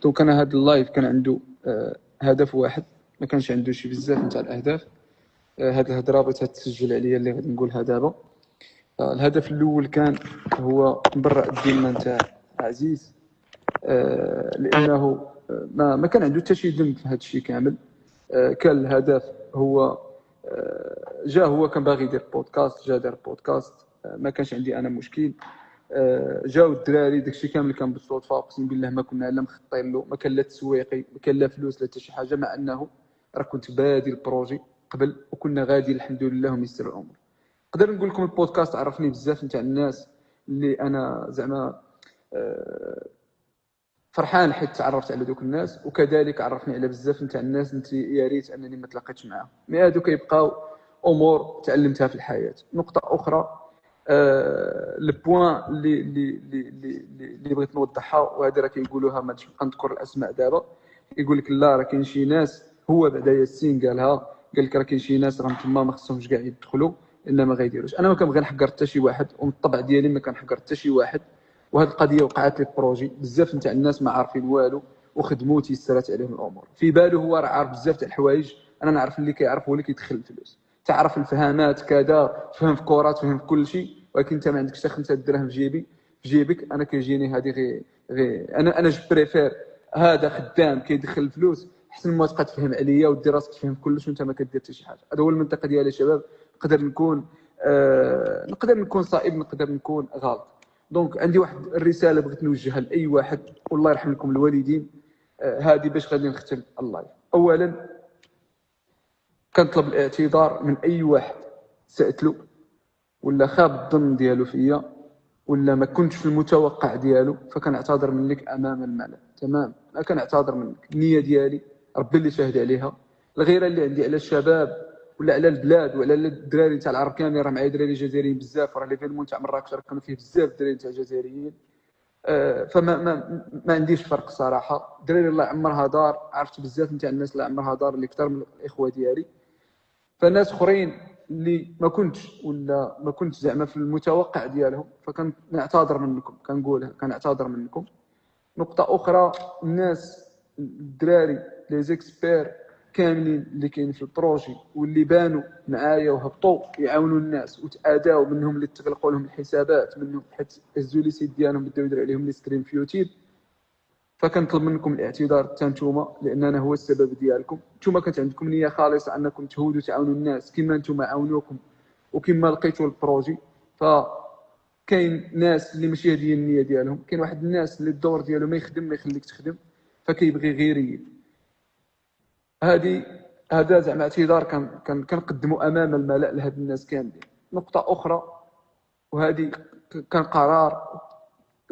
[SPEAKER 1] دونك انا هذا اللايف كان عنده هدف واحد، ما كانش عنده شي بزاف نتاع الاهداف. هاد الهضره بغيتها تسجل عليا اللي غادي نقولها دابا. الهدف الاول كان هو نبرأ الذمه نتاع عزيز، لانه ما كان عنده حتى شي ذنب في هذا الشيء كامل. كان الهدف هو جا هو كان باغي يدير بودكاست، جا دار بودكاست. ما كانش عندي انا مشكل. جاو الدراري داكشي كامل كان بالصدفه، اقسم بالله ما كنا لا مخطين له، ما كان لا تسويقي، ما كان لا فلوس لا حتى شي حاجه، مع انه راه كنت بادي البروجي قبل وكنا غادي الحمد لله وميسر الامور. نقدر نقول لكم البودكاست عرفني بزاف نتاع الناس اللي انا زعما فرحان حيت تعرفت على دوك الناس، وكذلك عرفني على بزاف نتاع الناس انت يا ريت انني ما تلاقيتش معاهم، مي هادو كيبقاو امور تعلمتها في الحياه. نقطه اخرى لو بوين اللي بغيت نوضحها، وهذه راه كيقولوها ما نبقى نذكر الاسماء دابا، يقول لك لا راه كاين شي ناس، هو بعدا ياسين قالها، قال لك راه كاين شي ناس راهم تما ما خصهمش كاع يدخلوا لان ما غايديروش. انا ما كنبغي نحقر حتى شي واحد، ومن الطبع ديالي ما كنحقر حتى شي واحد، وهذه القضيه وقعت لي بروجي بزاف نتاع الناس ما عارفين والو وخدموا تيسرات عليهم الامور، في باله هو راه عارف بزاف تاع الحوايج. انا نعرف اللي كيعرف هو اللي كيدخل الفلوس، تعرف الفهامات كذا، فهم في كورات، فهم في كل شيء، ولكن انت ما عندكش حتى 5 دراهم في جيبك. انا كيجيني هذه غير انا جو بريفير هذا خدام كيدخل الفلوس احسن ما تبقى تفهم عليا ودي راسك تفهم كلش وانت ما كدير حتى شي حاجه. هذا هو المنطق ديالي يا شباب. نقدر نكون صائب، نقدر نكون غلط. دونك عندي واحد الرساله بغيت نوجهها لاي واحد، والله يرحم لكم الوالدين. هذه باش غادي نختم اللايف. اولا كنطلب الاعتذار من اي واحد سأت له ولا خاب الظن ديالو فيا ولا ما كنتش في المتوقع ديالو، فكنعتذر منك امام الملأ. تمام، انا كنعتذر منك. النيه ديالي ربي اللي شاهد عليها، الغيره اللي عندي على الشباب ولا على البلاد وعلى الدراري تاع العرب كاملين، راه معايا دراري جزائريين بزاف، راه ليفينمون تاع مراكش راه كانوا فيه بزاف دراري تاع جزائريين. فما ما عنديش فرق صراحه. دراري الله يعمرها دار، عرفت بزاف نتاع الناس الله يعمرها دار اللي اكثر من الاخوه ديالي. فالناس اخرين اللي ما كنتش زعما في المتوقع ديالهم، فكنعتذر منكم، كنقولها كنعتذر منكم. نقطه اخرى، الناس الدراري لي زيكسبير كاملين اللي كاين في البروجي واللي بانوا معايا وهبطوا يعاونوا الناس وتاداو، منهم اللي تغلقوا لهم الحسابات، منهم حيت هزوا لي سيت ديالهم بداو يديروا عليهم لي ستريم في يوتيوب. فكنطلب منكم الاعتذار حتى نتوما، لان انا هو السبب ديالكم. نتوما كانت عندكم نيه خالصه انكم تهودوا تعاونوا الناس كما نتوما عاونوكم وكما لقيتوا البروجي. فكاين ناس اللي ماشي هذه النيه ديالهم، كاين واحد الناس اللي الدور ديالو ما يخدم ما يخليك تخدم، فكيبغي غير يريد. هذا زعما اعتذار كنقدموا امام الملأ لهاد الناس كاملين. نقطه اخرى، وهذه كان قرار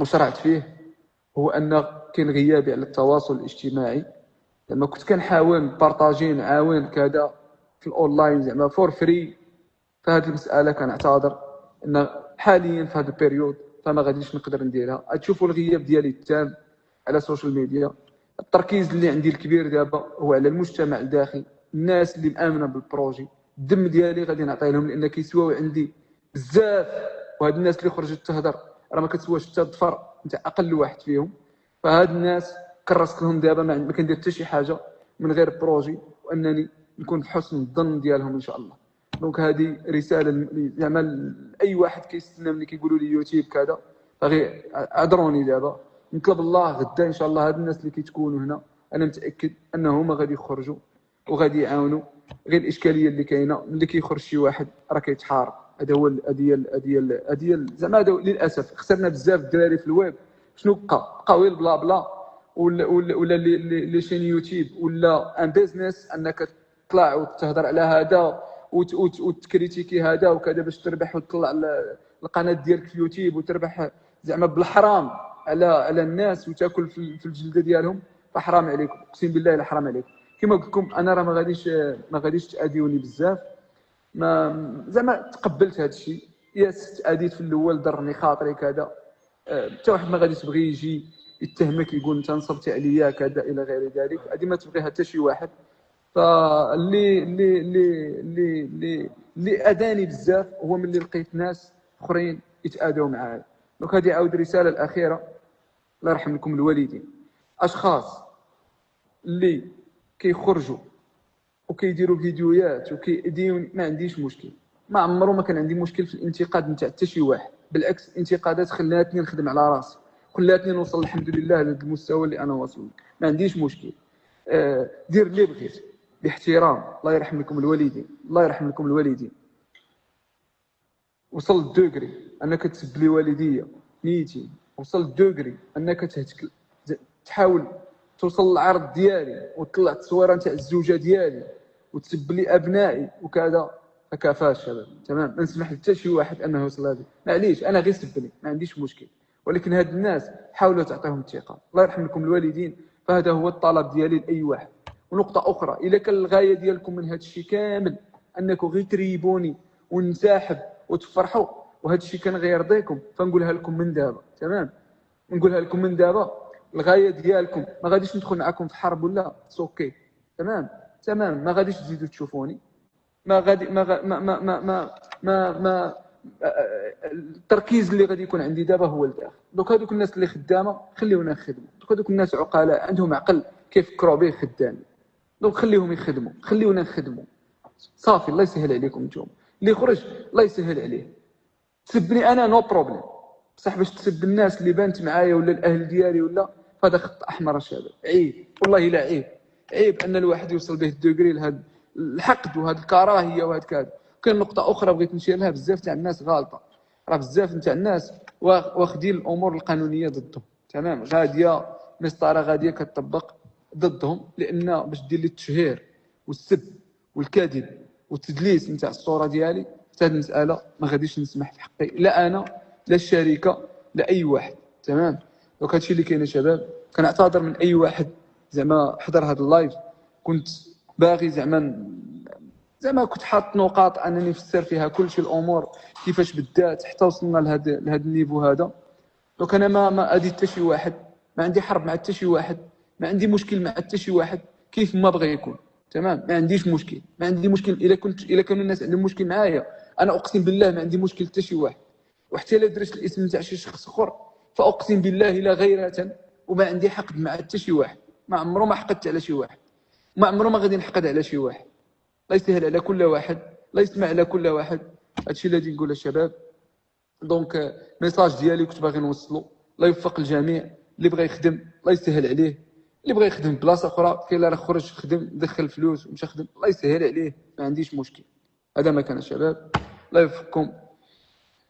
[SPEAKER 1] وشرعت فيه، هو ان كاين غيابي على التواصل الاجتماعي. لما كنت كنحاول بارطاجي نعاون كذا في الاونلاين زعما فور فري، فهاد المساله كنعتذر ان حاليا في هذا البيريود فما غاديش نقدر نديرها. تشوفوا الغياب ديالي التام على السوشيال ميديا. التركيز اللي عندي الكبير دابا هو على المجتمع الداخلي، الناس اللي مآمنه بالبروجي. الدم ديالي غادي نعطيه لهم لان كيسواو عندي بزاف، وهاد الناس اللي خرجت تهضر راه ما كتسواش حتى الظفر نتاع اقل واحد فيهم. فهاد الناس كرست لهم دابا ما كندير حتى شي حاجه من غير بروجي، وانني نكون في حسن الظن ديالهم ان شاء الله. دونك هذه رساله زعما لاي واحد كيستنى مني كيقولوا لي يوتيوب كذا، فغير عذروني دابا. نطلب الله غدا ان شاء الله هاد الناس اللي كيتكونوا هنا انا متاكد انهم غادي يخرجوا وغادي يعاونوا. غير الاشكاليه اللي كاينه ملي كيخرج شي واحد راه كيتحارب. هذا هو ديال زعما للاسف خسرنا بزاف الدراري في الويب. شنو بقاو غير بلا بلا ولا لي شين يوتيوب ولا ان بيزنس، انك تطلع وتهضر على هذا وتكريتيكي هذا وكذا باش تربح وتطلع القناه ديالك في يوتيوب وتربح زعما بالحرام على الناس وتاكل في الجلده ديالهم. فحرام عليكم، اقسم بالله الا حرام عليكم. كما قلت لكم انا راه ما غاديش تاديوني بزاف، ما زعما تقبلت هذا الشيء. ياس تاديت في الاول ضرني خاطري كذا، حتى واحد ما غادي تبغي يجي يتهمك يقول انت نصبتي عليا كذا الى غير ذلك. هذه ما تبغيها حتى شي واحد. فاللي اللي اللي اللي اللي اللي اذاني بزاف هو ملي لقيت ناس اخرين يتادوا معايا. دونك هذه عاود رساله الاخيره، الله يرحم لكم الوالدين. اشخاص اللي كيخرجوا وكيديروا فيديوهات وكيديون ما عنديش مشكل، ما عمرو ما كان عندي مشكل في الانتقاد نتاع حتى شي واحد. بالعكس الانتقادات خلاتني نخدم على راسي، خلاتني نوصل الحمد لله لهذا المستوى اللي انا واصل. ما عنديش مشكل. دير اللي بغيت باحترام. الله يرحم لكم الوالدين، الله يرحم لكم الوالدين. وصل للدوغري انك تسب لي والديه ميتين، وصل للدوغري انك تحاول توصل للعرض ديالي وطلع التصويره نتاع الزوجه ديالي وتسب لي ابنائي وكذا، فكفى الشباب. تمام، ما نسمح لحتى شي واحد انه يوصل هذه. معليش انا غير سبني ما عنديش مشكل، ولكن هاد الناس حاولوا تعطيهم الثقه. الله يرحم لكم الوالدين، فهذا هو الطلب ديالي لاي واحد. ونقطه اخرى، الا كان الغايه ديالكم من هذا الشيء كامل انكم غير تريبوني ونساحب وتفرحوا وهذا الشيء كان غيرضيكم، فنقولها لكم من دابا. تمام، نقولها لكم من دابا، الغايه ديالكم ما غاديش ندخل معكم في حرب ولا اوكي. تمام تمام، ما غاديش تزيدوا تشوفوني، ما غادي ما التركيز اللي غادي يكون عندي دابا هو لداخل. دوك هذوك الناس اللي خدامه خليونا نخدموا، دوك هذوك الناس عقلاء عندهم عقل كيفكروا به خدامين، دونك خليهم يخدموا، خليونا نخدموا صافي. الله يسهل عليكم نتوما، اللي يخرج الله يسهل عليه. تسبني انا نو بروبليم، بصح باش تسب الناس اللي بانت معايا ولا الاهل ديالي ولا، فهذا خط احمر الشباب. عيب والله لا عيب، عيب ان الواحد يوصل به الدوغري لهذا الحقد وهذه الكراهيه وهذا كذا. كاين نقطه اخرى بغيت نشير لها، بزاف تاع الناس غالطه، راه بزاف تاع الناس واخدين الامور القانونيه ضدهم. تمام، غاديه مسطره غاديه كتطبق ضدهم، لان باش دير لي التشهير والسب والكذب والتدليس نتاع الصوره ديالي، حتى هذه المساله ما غاديش نسمح في حقي، لا انا لا الشركه لا اي واحد. تمام، دونك هادشي اللي كاين يا شباب. كنعتذر من اي واحد زعما حضر هذا اللايف، كنت باغي زعما كنت حاط نقاط انني نفسر فيها كلشي الامور كيفاش بدات حتى وصلنا لهذا النيفو هذا. دونك انا ما ادي حتى شي واحد، ما عندي حرب مع حتى شي واحد، ما عندي مشكل مع حتى شي واحد، كيف ما بغى يكون. تمام، ما عنديش مشكل، ما عندي مشكل. الا كانوا الناس عندهم مشكل معايا، انا اقسم بالله ما عندي مشكل حتى شي واحد. وحتى الا درت الاسم تاع شي شخص اخر، فاقسم بالله لا غيرة، وما عندي حقد مع حتى شي واحد، ما عمره ما حقدت على شي واحد، ما عمره ما غادي نحقد على شي واحد. الله يسهل على كل واحد، الله يسمع على كل واحد. هادشي اللي غادي نقول الشباب. دونك ميساج ديالي كنت باغي نوصلو، الله يوفق الجميع. اللي بغى يخدم الله يسهل عليه، اللي بغى يخدم بلاصه اخرى كاين اللي راه خرج خدم دخل فلوس ومشى خدم، الله يسهل عليه، ما عنديش مشكل. هذا ما كان الشباب، الله يوفقكم،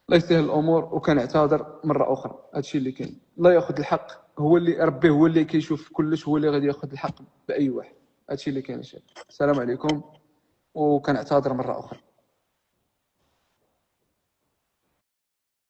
[SPEAKER 1] الله يسهل الامور. وكنعتذر مره اخرى، هادشي اللي كاين. الله ياخذ الحق، هو اللي ربي هو اللي كيشوف كلش، هو اللي غادي ياخذ الحق باي واحد. هادشي اللي كاين الشباب. السلام عليكم، وكنعتذر مره اخرى.